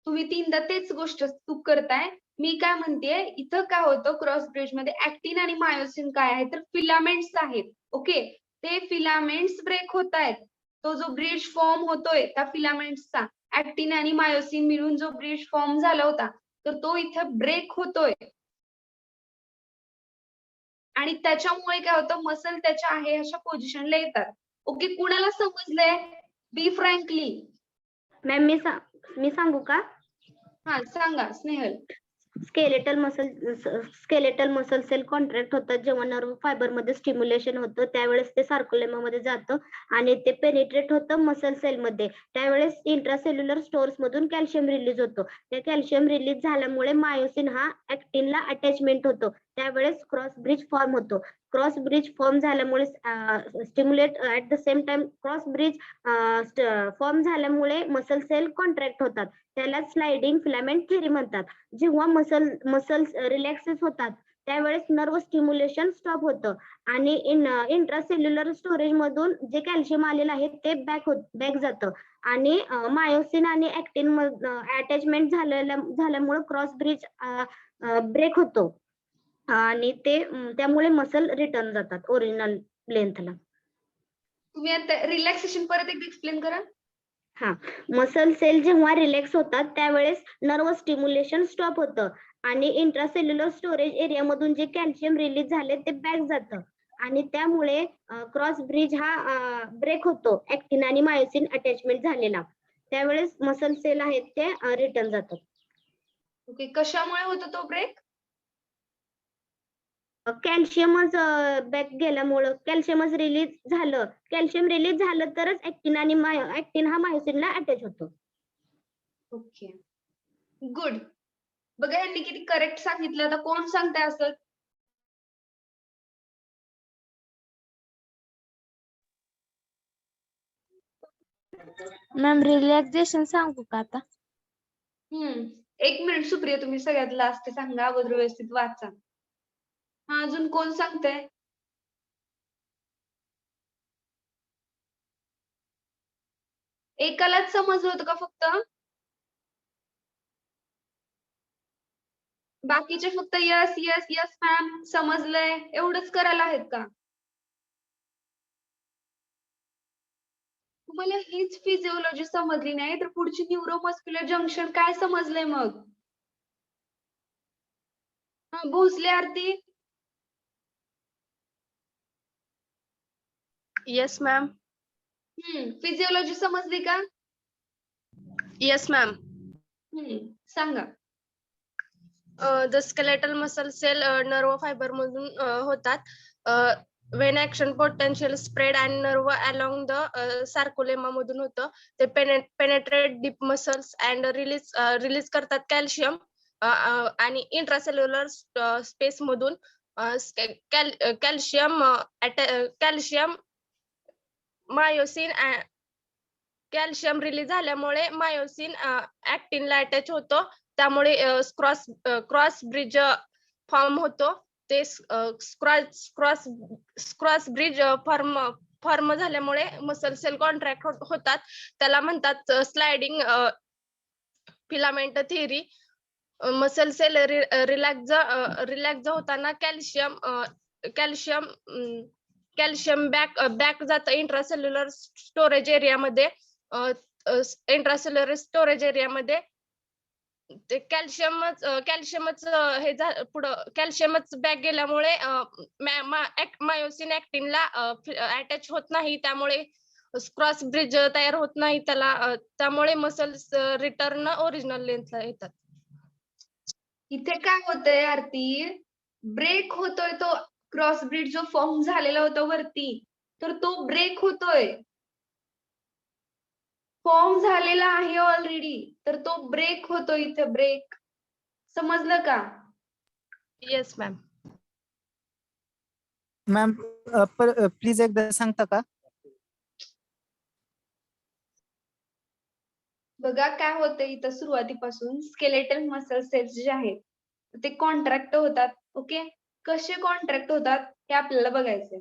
तुम्ही तीनदा तेच गोष्ट चूक करताय. मी काय म्हणतेय इथं काय होतं क्रॉस ब्रिज मध्ये ऍक्टिन आणि मायोसिन काय आहे तर फिलामेंट्स आहेत. ओके, ते फिलामेंट्स ब्रेक होत आहेत. तो जो ब्रिज फॉर्म होतोय त्या फिलामेंट्सचा ऍक्टिन आणि मायोसिन मिळून जो ब्रिज फॉर्म झाला होता तर तो इथं ब्रेक होतोय आणि त्याच्यामुळे काय होतं मसल त्याच्या आहे अशा पोझिशनला येतात. ओके, कुणाला समजलंय? बी फ्रँकली. मॅम मी सांगू का? हा सांगा Snehal. Skeletal muscle cell contract होतात जेव्हा नर्व फायबर मध्ये स्टिम्युलेशन होतं त्यावेळेस ते सार्कोलेमा मध्ये जातं आणि ते पेनिट्रेट होतं मसल सेल मध्ये. त्यावेळेस इंट्रासेल्युलर स्टोर्स मधून कॅल्शियम रिलीज होतो. त्या कॅल्शियम रिलीज झाल्यामुळे मायोसिन हा ऍक्टिनला अटॅचमेंट होतो. त्यावेळेस क्रॉस ब्रिज फॉर्म होतो. क्रॉस ब्रिज फॉर्म झाल्यामुळे stimulate at the same time cross bridge form झाल्यामुळे मसल सेल कॉन्ट्रॅक्ट होतात. त्याला स्लायडिंग फिलामेंट थिअरी म्हणतात. जेव्हा मसल्स रिलॅक्सेस होतात त्यावेळेस नर्व स्टिम्युलेशन स्टॉप होतं आणि इंट्रासेल्युलर स्टोरेज मधून जे कॅल्शियम आलेलं आहे ते बॅक जातं आणि मायोसिन आणि ऍक्टिन अटॅचमेंट झाल्यामुळे क्रॉस ब्रिज ब्रेक होतो आणि त्यामुळे मसल रिटर्न जातात ओरिजिनल लेंथला. तुम्ही आता रिलॅक्सेशन परत एकदा एक्सप्लेन करा. हा, मसल सेल जेव्हा रिलॅक्स होतात त्यावेळेस नर्व स्टिम्युलेशन स्टॉप होतं आणि इंट्रासेल्युलर स्टोरेज एरिया मधून जे कॅल्शियम रिलीज झाले ते बॅक जातं आणि त्यामुळे क्रॉस ब्रिज हा ब्रेक होतो ऍक्टिन आणि मायोसिन अटॅचमेंट झालेला. त्यावेळेस मसल सेल आहेत ते रिटर्न जातात. ओके, कशामुळे होतो तो ब्रेक? कॅल्शियमच बॅक गेल्यामुळं कॅल्शियमच रिलीज झालं. कॅल्शियम रिलीज झालं तरच ऍक्टिन हा मायोसिनला अटॅच होतो. Okay, good. बघा यांनी किती करेक्ट सांगितलं. आता कोण सांगताय असं? मॅम रिलॅक्सेशन सांगू का आता? एक मिनिट सुप्रिया, तुम्ही सगळ्यात लास्ट सांगा, अगोदर व्यवस्थित वाचा. हा, अजून कोण सांगताय? एकालाच समजलं होतं का फक्त? बाकीचे फक्त यस यस यस मॅम समजलंय एवढंच करायला आहेत का? तुम्हाला हीच फिजिओलॉजी समजली नाही तर पुढची न्यूरोमस्क्युलर जंक्शन काय समजलंय मग? हा, Bhosale Aarti. Yes ma'am. Physiology समजली का? Yes ma'am. सांगा. The skeletal muscle cell nerve fibre मधून होतात. when action potential spread and nerve along the sarcolemma मधून होतं. ते penetrate deep muscles and release करतात calcium. आणि इंट्रासेल्युलर स्पेस मधून कॅल्शियम मायोसिन कॅल्शियम रिलीज झाल्यामुळे मायोसिन ऍक्टिनला अटॅच होतो, त्यामुळे क्रॉस ब्रिज फॉर्म होतो. ते क्रॉस ब्रिज फॉर्म झाल्यामुळे मसल सेल कॉन्ट्रॅक्ट होतात, त्याला म्हणतात sliding filament theory. Muscle cell relax होताना कॅल्शियम बॅक जातं इंट्रासेल्युलर स्टोरेज एरियामध्ये. इंट्रासेल्युलर स्टोरेज एरियामध्ये ते कॅल्शियमच पुढं कॅल्शियमच बॅक गेल्यामुळे मायोसिन ऍक्टिनला अटॅच होत नाही, त्यामुळे क्रॉस ब्रिज तयार होत नाही त्याला, त्यामुळे मसल्स रिटर्न ओरिजिनल लेंथला येतात. इथे काय होतंय आरती, ब्रेक होतोय तो क्रॉस ब्रिज जो फॉर्म झालेला होता वरती, तर तो ब्रेक होतोय. फॉर्म झालेला आहे ऑलरेडी, तर तो ब्रेक होतो इथे, ब्रेक. समजलं का? Yes ma'am. मॅम प्लीज एकदा सांगता का? बघा काय होतं इथं सुरुवातीपासून, स्केलेटल मसल सेल्स जे आहेत ते कॉन्ट्रॅक्ट होतात. ओके, कसे कॉन्ट्रॅक्ट होतात हे आपल्याला बघायचंय.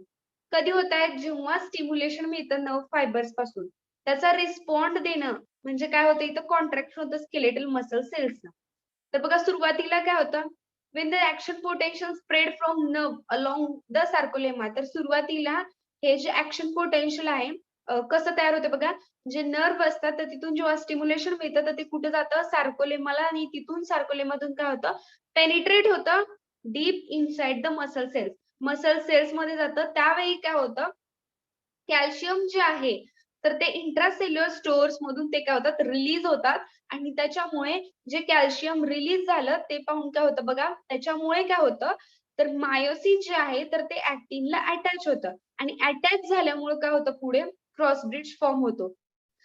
कधी होत आहेत, जेव्हा स्टिम्युलेशन मिळतं नर्व फायबर्स पासून, त्याचा रिस्पॉन्ड देणं म्हणजे काय होतं, इथं कॉन्ट्रॅक्ट होतं स्केलेटल मसल सेल्सना. तर बघा सुरुवातीला काय होतं, when the action potential spread from nerve along the sarcolemma, तर सुरुवातीला हे जे ऍक्शन पोटेन्शियल आहे कसं तयार होतं बघा, जे नर्व असतात तर तिथून जेव्हा स्टिम्युलेशन मिळतं तर ते कुठे जातं, सार्कोलेमाला, आणि तिथून सार्कोलेमातून काय होतं, पेनिट्रेट होतं deep inside the muscle cells. Muscle cells मध्ये जातं. त्यावेळी काय होतं, कॅल्शियम जे आहे तर ते इंट्रासेल्युलर स्टोअर्स मधून ते काय होतात, रिलीज होतात, आणि त्याच्यामुळे जे कॅल्शियम रिलीज झालं ते पाहून काय होतं बघा, त्याच्यामुळे काय होतं, तर मायोसिन जे आहे तर ते ऍक्टिनला अटॅच होतं, आणि अटॅच झाल्यामुळे काय होतं, पुढे क्रॉस ब्रिज फॉर्म होतो.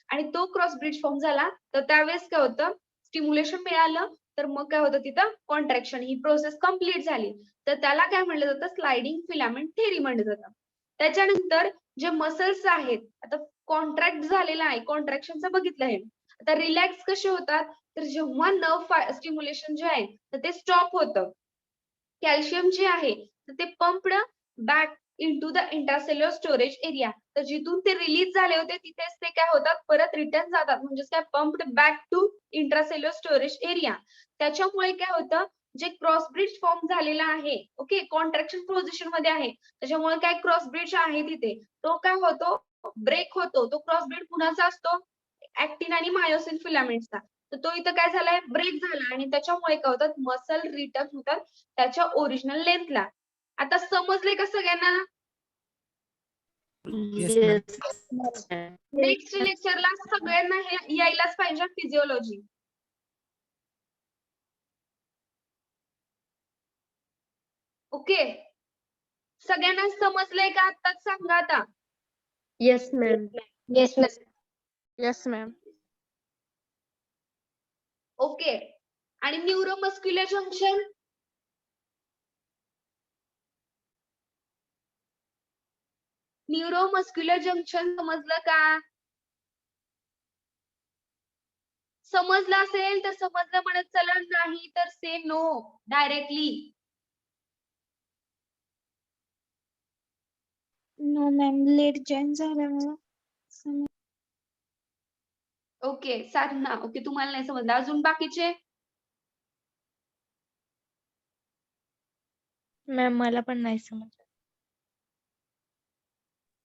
आणि तो क्रॉस ब्रिज फॉर्म झाला तर त्यावेळेस काय होतं, स्टिम्युलेशन मिळालं तर मग काय होतं, तिथं कॉन्ट्रॅक्शन, ही प्रोसेस कंप्लीट झाली तर त्याला काय म्हणलं जातं, स्लायडिंग फिलामेंट थिअरी म्हणलं जातं. त्याच्यानंतर जे मसल्स आहेत, आता कॉन्ट्रॅक्ट झालेला आहे, कॉन्ट्रॅक्शनचं बघितलं आहे. आता रिलॅक्स कसे होतात, तर जेव्हा नर्व स्टिम्युलेशन जे आहे तर ते स्टॉप होतं, कॅल्शियम जे आहे तर ते pumped back into the intracellular storage area, तर जिथून ते रिलीज झाले होते तिथेच ते काय होतात, परत रिटर्न जातात, म्हणजे काय, pumped back to intracellular storage area. त्याच्यामुळे काय होतं, जे क्रॉस ब्रिज फॉर्म झालेला आहे, ओके, कॉन्ट्रॅक्शन पोझिशन मध्ये आहे, त्याच्यामुळे काय क्रॉस ब्रिज आहे तिथे, तो काय होतो, ब्रेक होतो. तो क्रॉस ब्रिज कुणाचा असतो, ऍक्टिन आणि मायोसिन फिलामेंट्सचा. तर तो इथं काय झालाय, ब्रेक झाला, आणि त्याच्यामुळे काय होतात, मसल रिटर्न होतात त्याच्या ओरिजिनल लेंथला. आता समजले का सगळ्यांना? Yes ma'am. नेक्स्ट लेक्चरला सगळ्यांना हे यायलाच पाहिजे, फिजिओलॉजी. ओके, सगळ्यांना समजलंय का? आत्ताच सांगा आता. Yes ma'am. Yes ma'am. Yes ma'am. Okay, आणि न्यूरोमस्क्युलर जंक्शन, न्यूरोमस्क्युलर जंक्शन समजलं का? समजलं असेल तर समजलं म्हणत चला, नाही तर say no directly. No ma'am, late join झाल्यामुळे. ओके, साधना, ओके, तुम्हाला नाही समजलं. अजून बाकीचे? मॅम मला पण नाही समजलं.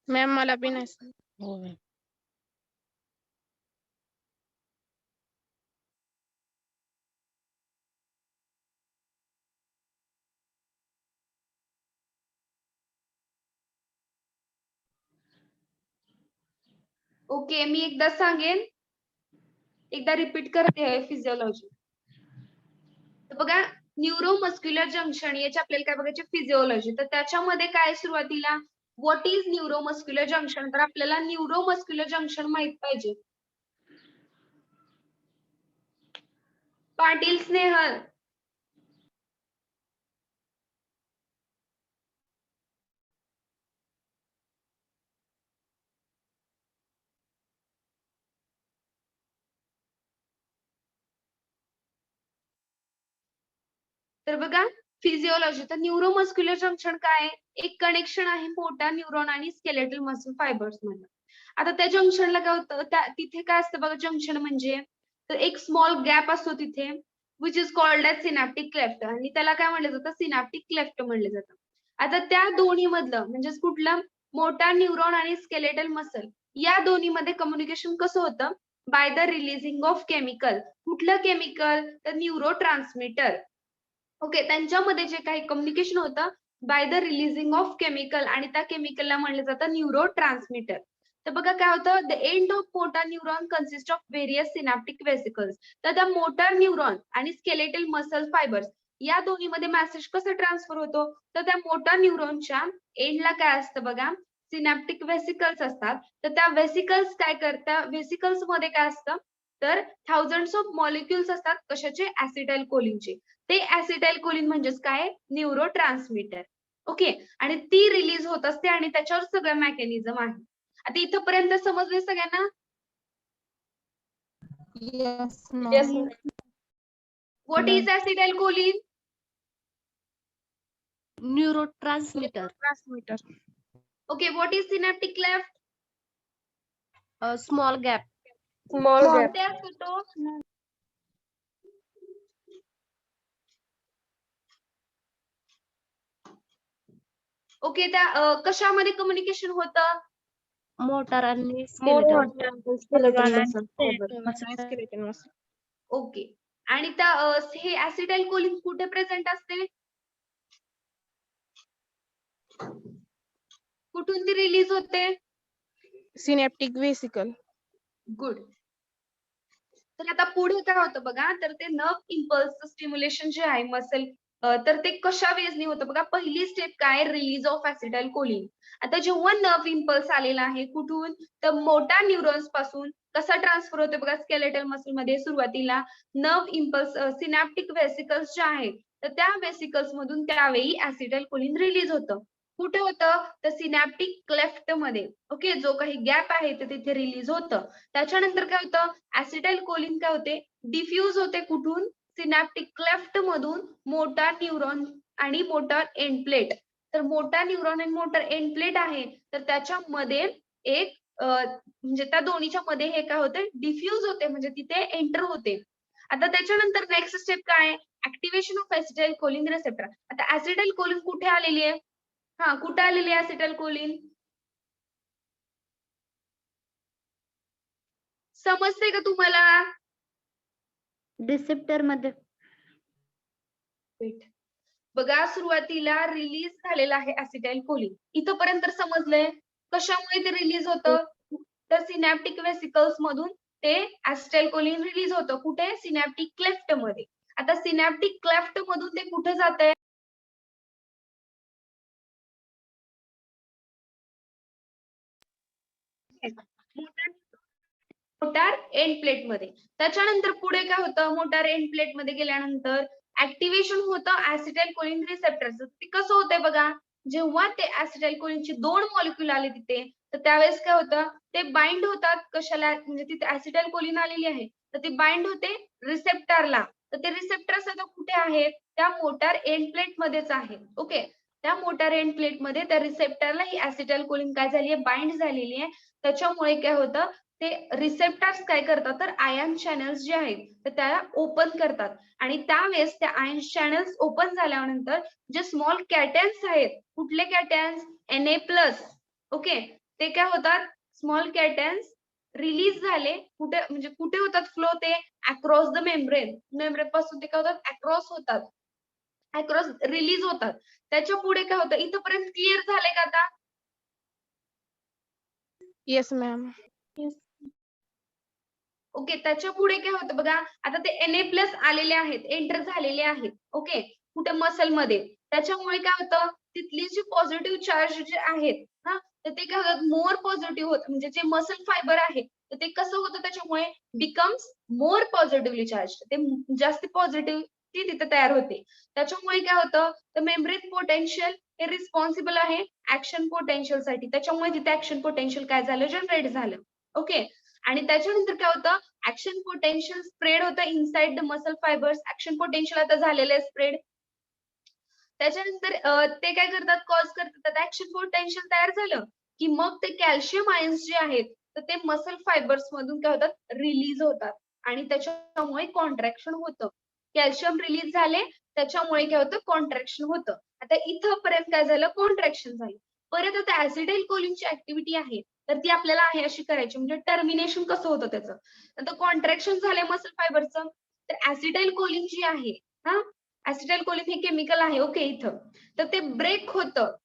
मॅम मला बी नाही समजलं. ओके, मी एकदा सांगेन, एकदा रिपीट करते आहे फिजिओलॉजी. तर बघा, न्यूरोमस्क्युलर जंक्शन याचे आपल्याला काय बघायचे, फिजिओलॉजी. तर त्याच्यामध्ये काय सुरुवातीला, व्हॉट इज न्यूरोमस्क्युलर जंक्शन, तर आपल्याला न्यूरोमस्क्युलर जंक्शन माहित पाहिजे. पाटील स्नेहल, तर बघा फिजिओलॉजी तर न्यूरोमस्क्युलर जंक्शन काय आहे? एक कनेक्शन आहे मोठा न्यूरॉन आणि स्केलेटल मसल फायबर्स मध्ये. आता त्या जंक्शनला काय होतं, तिथे काय असतं बघा जंक्शन म्हणजे तर एक स्मॉल गॅप असतो तिथे which is called as synaptic cleft आणि त्याला काय म्हणलं जातं सिनॅप्टिक क्लेफ्ट म्हणलं जातं. आता त्या दोन्ही मधलं म्हणजेच कुठलं मोठा न्यूरॉन आणि स्केलेटल मसल या दोन्ही मध्ये कम्युनिकेशन कसं होतं by the releasing of chemical. कुठलं केमिकल? तर न्यूरो ट्रान्समीटर. ओके, त्यांच्यामध्ये जे काही कम्युनिकेशन होतं by the releasing of chemical आणि त्या केमिकलला म्हणलं जातं न्यूरो ट्रान्समीटर. तर बघा काय होतं the end of motor neuron consist of various synaptic vesicles. तर त्या मोटार न्यूरॉन आणि स्केलेटल मसल फायबर्स या दोन्ही मध्ये मेसेज कसं ट्रान्सफर होतो तर त्या मोटार न्यूरॉनच्या एंडला काय असतं बघा सिनॅप्टिक वेसिकल्स असतात. तर त्या वेसिकल्स काय करतात वेसिकल्स मध्ये काय असतं तर थाउजंड्स ऑफ मॉलिक्युल्स असतात कशाचे ऍसिटाइल कोलिनचे. ते ऍसिटाइल कोलिन म्हणजेच काय न्यूरो ट्रान्समीटर. ओके, आणि ती रिलीज होत असते आणि त्याच्यावर सगळं मेकॅनिझम आहे. आता इथपर्यंत समजले सगळ्यांना? Yes. What is acetylcholine? Neurotransmitter. Transmitter. Okay, what is synaptic cleft? Small gap. Small gap. कुठे असतो तो? ओके, त्या कशामध्ये कम्युनिकेशन होतं? Motor आणि Motor skeleton. and skeletal muscle fiber. Skeleton muscle. Okay, आणि त्या हे ऍसिटाइल कोलिन कुठे प्रेझेंट असते? कुठून ती रिलीज होते? Synaptic vesicle. गुड. तर आता पुढे काय होतं बघा तर ते नर्व इम्पल्स स्टिम्युलेशन जे आहे मसल तर ते कशा वेजने होतं बघा. पहिली स्टेप काय रिलीज ऑफ ऍसिटाइल कोलिन. आता जेव्हा नर्व इम्पल्स आलेला आहे कुठून तर मोठा न्यूरॉन्स पासून कसा ट्रान्सफर होतो बघा स्केलेटल मसल मध्ये सुरुवातीला नर्व इम्पल्स सिनॅप्टिक वेसिकल्स जे आहेत तर त्या वेसिकल्स मधून त्यावेळी ऍसिटाइल कोलिन रिलीज होतं. कुठे होतं तर सिनॅप्टिक क्लेफ्ट मध्ये. ओके, जो काही गॅप आहे ते तिथे रिलीज होतं. त्याच्यानंतर काय होतं ऍसिटाइल कोलिन काय होते डिफ्यूज होते कुठून सिनॅप्टिक क्लेफ्ट मधून मोटार न्यूरॉन आणि मोटार एंड प्लेट. तर मोटार न्यूरॉन आणि मोटार एंड प्लेट आहे तर त्याच्यामध्ये एक म्हणजे त्या दोन्हीच्या मध्ये हे काय होते डिफ्यूज होते म्हणजे तिथे एंटर होते. आता त्याच्यानंतर नेक्स्ट स्टेप काय ऍक्टिव्हेशन ऑफ ऍसिटाइल कोलिन रिसेप्टर. आता ऍसिटाइल कोलिन कुठे आलेली आहे? हा, कुठे आलेली आहे ऍसिटाइल कोलिन? समजते का तुम्हाला? रिसेप्टर मध्ये. Wait. बघा सुरुवातीला रिलीज झालेला आहे ऍसिटाइल कोलिन. इथपर्यंत समजलंय कशामुळे ते रिलीज होतं तर सिनॅप्टिक वेसिकल्स मधून ते ऍसिटाइल कोलिन रिलीज होतं. कुठे सिनॅप्टिक क्लेफ्ट मध्ये. आता सिनॅप्टिक क्लेफ्ट मधून ते कुठे जात आहे मोटार एंड प्लेट मध्ये. त्याच्यानंतर पुढे काय होतं मोटार एंड प्लेट मध्ये गेल्यानंतर ऍक्टिव्हेशन होतं ऍसिटाइल कोलिन रिसेप्टरचं. ते कसं होतंय बघा जेव्हा ते ऍसिटाइल कोलिनचे 2 मॉलिक्युल आले तिथे तर त्यावेळेस काय होतं ते बाइंड होतात कशाला म्हणजे तिथे ऍसिटाइल कोलिन आलेली आहे तर ते बाइंड होते रिसेप्टरला. तर ते रिसेप्टर्स आता कुठे आहेत त्या मोटार एंड प्लेट मध्येच आहे. ओके, त्या मोटार एंड प्लेट मध्ये त्या रिसेप्टरला ही ऍसिटाइल कोलिन काय झाली आहे बाइंड झालेली आहे. त्याच्यामुळे काय होतं ते रिसेप्टर्स काय करतात तर आयन चॅनल्स जे आहेत तर त्या ओपन करतात आणि त्यावेळेस त्या आयन चॅनल्स ओपन झाल्यानंतर जे स्मॉल कॅटॅन्स आहेत कुठले कॅटॅन्स Na+. ओके, ते काय होतात स्मॉल कॅटॅन्स रिलीज झाले कुठे म्हणजे कुठे होतात फ्लो ते अक्रॉस द मेम्ब्रेन. मेम्ब्रेन पासून ते काय होतात अक्रॉस होतात अक्रॉस रिलीज होतात. त्याच्या पुढे काय होतं इथपर्यंत क्लिअर झाले का आता? Yes, ma'am. ओके, त्याच्या पुढे काय होतं बघा आता ते Na+ आलेले आहेत एंटर झालेले आहेत. ओके, कुठे मसल मध्ये. त्याच्यामुळे काय होतं तिथली जी पॉझिटिव्ह चार्ज जे आहेत हा तर ते काय होतात मोर पॉझिटिव्ह होत म्हणजे जे मसल फायबर आहे तर ते कसं होतं त्याच्यामुळे बिकम्स मोर पॉझिटिव्हली चार्ज. ते जास्त पॉझिटिव्हिटी तिथे तयार होते. त्याच्यामुळे काय होतं तर मेम्ब्रेन पोटेन्शियल हे रिस्पॉन्सिबल आहे ऍक्शन पोटेन्शियल साठी. त्याच्यामुळे तिथे ऍक्शन पोटेन्शियल काय झालं जनरेट झालं. ओके, आणि त्याच्यानंतर काय होतं ऍक्शन पोटेन्शियल स्प्रेड होतं inside the muscle fibres. Action potential आता झालेलं आहे स्प्रेड. त्याच्यानंतर ते काय करतात, कॉज करतात, ऍक्शन पोटेन्शियल तयार झालं की मग ते कॅल्शियम आयन्स जे आहेत तर ते मसल फायबर्स मधून काय होतात, रिलीज होतात आणि त्याच्यामुळे कॉन्ट्रॅक्शन होतं. कॅल्शियम रिलीज झाले त्याच्यामुळे काय होतं, कॉन्ट्रॅक्शन होतं. आता इथंपर्यंत काय झालं, कॉन्ट्रॅक्शन झालं. परत आता ऍसिटाइल कोलिनची ऍक्टिव्हिटी आहे तर ती आपल्याला आहे अशी करायची, म्हणजे टर्मिनेशन कसं होतं त्याचं. आता कॉन्ट्रॅक्शन झाले मसल फायबरचं, तर ऍसिटाइल कोलिन जी आहे हा, ऍसिटाइल कोलिन हे केमिकल आहे ओके इथं, तर ते ब्रेक होतं.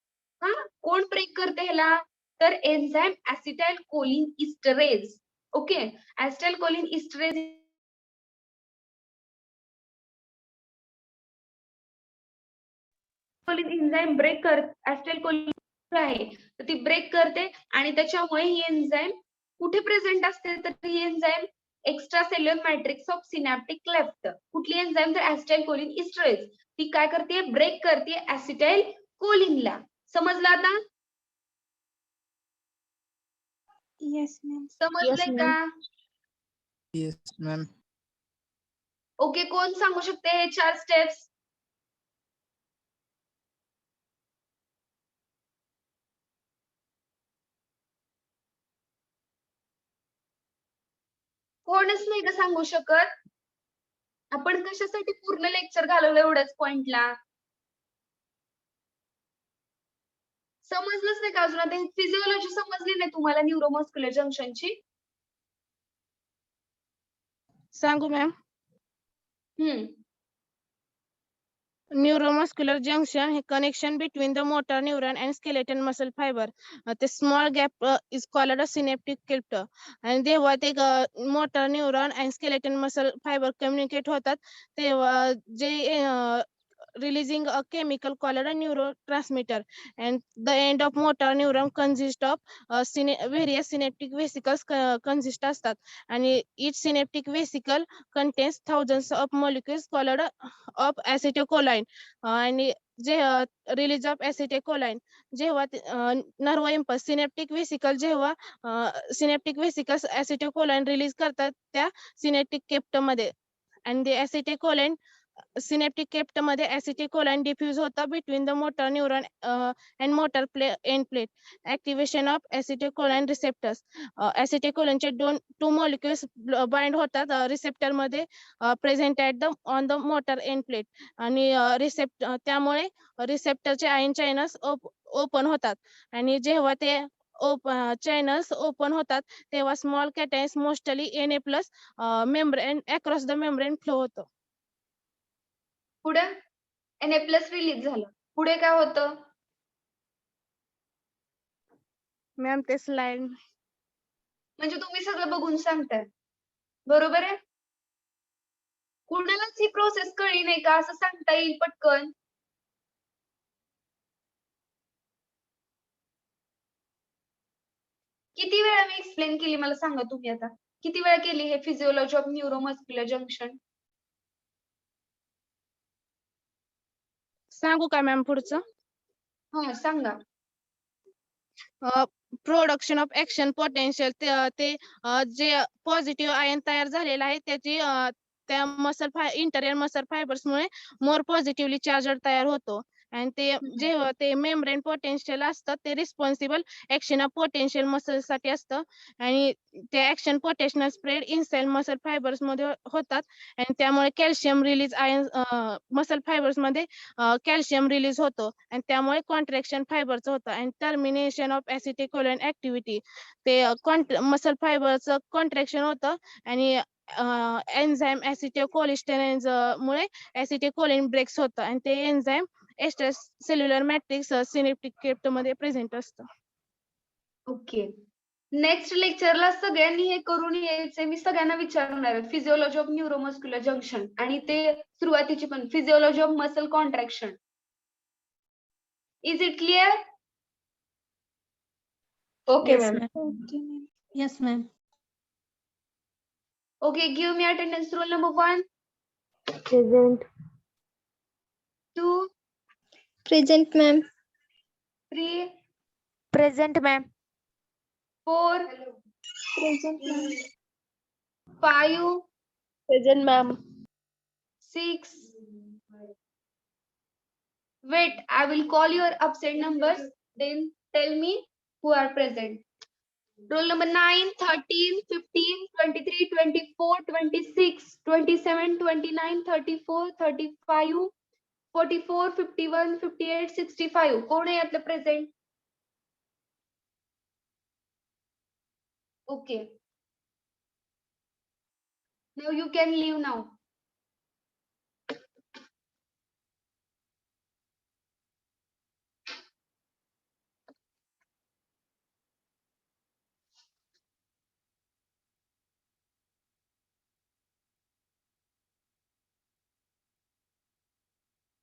हा, कोण ब्रेक करते ह्याला, तर enzyme acetylcholine esterase. Okay, acetylcholine esterase enzyme break कर, ऍसिटाइल कोलिन आहे तर ती ब्रेक करते आणि त्याच्यामुळे ही एन्झाइम कुठे प्रेझेंट असते, तर ही enzyme extracellular matrix of synaptic cleft. कुठली एन्झाइम, तर ऍसिटाइल कोलिन इस्टरेज. ती काय करते, ब्रेक करते ऍसिटाइल कोलिनला. समजलं आता, येस मॅम. समजलंय का? Yes, ma'am. ओके, कोण सांगू शकते हे 4 स्टेप्स? कोणच नाही का सांगू शकत? आपण कशासाठी पूर्ण लेक्चर घालवलं एवढ्याच पॉइंटला? समजलंच नाही का अजून? आता फिजिओलॉजी समजली नाही तुम्हाला न्यूरोमस्क्युलर जंक्शनची? सांगू मॅम. Neuromuscular junction हे connection between the motor neuron and skeletal muscle fiber. The small gap is called a synaptic cleft. आणि जेव्हा ते motor neuron and skeletal muscle fiber communicate होतात तेव्हा जे releasing a chemical called a neurotransmitter, and the end of motor neuron consist of various synaptic vesicles consist असतात आणि each synaptic vesicle contains thousands of molecules called of acetylcholine. आणि जे रिलीज ऑफ ऍसिटाइलकोलाइन जेव्हा नर्व इम्पल्स सिनेप्टिक वेसिकल जेव्हा सिनेप्टिक वेसिकल्स ऍसिटाइलकोलाइन रिलीज करतात त्या सिनेप्टिक केप्ट मध्ये, आणि ते ऍसिटाइलकोलाइन सिनेप्टिक केप्ट मध्ये ऍसिटाइलकोलाइन डिफ्यूज होता between the motor neuron and motor end plate. Activation of acetylcholine receptors. ऍसिटाइलकोलाइनचे टू मॉलिक्युल्स बाइंड होतात रिसेप्टर मध्ये present at the on the motor end plate, आणि त्यामुळे रिसेप्टरचे आयन चॅनल्स ओपन होतात आणि जेव्हा ते चॅनल्स ओपन होतात तेव्हा small कॅटायन्स mostly Na+ membrane across the membrane flow होतो. पुढे Na+ रिलीज झालं, पुढे काय होतं? मॅम ते स्लाइड. म्हणजे तुम्ही सगळं बघून सांगताय, बरोबर आहे? कुणालाच ही प्रोसेस कळली नाही का, असं सांगता येईल पटकन? किती वेळा मी एक्सप्लेन केली मला सांगा तुम्ही आता, किती वेळा केली हे फिजिओलॉजी ऑफ न्यूरोमस्क्युलर जंक्शन? सांगू का मॅम पुढचं? हा सांगा. प्रोडक्शन ऑफ ऍक्शन पोटेन्शियल, ते जे पॉझिटिव्ह आयन तयार झालेला आहे त्याची त्या इंटरियर मसल फायबर्स मुळे मोर पॉझिटिव्हली चार्जर तयार होतो, आणि ते जेव्हा ते मेम्ब्रेन पोटेन्शियल असतं ते responsible action of potential muscle साठी असतं, आणि ते action potential spread inside muscle fibres मध्ये होतात, आणि त्यामुळे calcium release ion muscle fibres मध्ये कॅल्शियम रिलीज होतो, आणि त्यामुळे कॉन्ट्रॅक्शन फायबरचं होतं, आणि टर्मिनेशन ऑफ ऍसिटाइलकोलाइन ऍक्टिव्हिटी. ते मसल फायबरचं कॉन्ट्रॅक्शन होतं आणि एन्झाइम ऍसिटाइलकोलिस्टेरेज मुळे ऍसिटाइलकोलाइन ब्रेक्स होतं, आणि ते enzyme extracellular matrix synaptic cleft मध्ये प्रेझेंट असतं. ओके, नेक्स्ट लेक्चरला सगळ्यांनी हे करून यायचे. मी सगळ्यांना विचारणार आहे फिजिओलॉजी ऑफ न्यूरोमस्क्युलर जंक्शन, आणि ते सुरुवातीची पण physiology of muscle contraction. Is it clear? Okay Yes, ma'am. ma'am. Yes, ma'am. Okay, give me attendance. Roll number 1, present. 2, Present, ma'am. 3, Present, ma'am. 4, Present, ma'am. 5, present ma'am. 6, Wait, I will call your absent numbers. Then tell me who are present. Roll number 9, 13, 15, 23, 24, 26, 27, 29, 34, 35, 44, 51, 58, 65. कोण आहे यातलं present? Okay. Now you can leave now.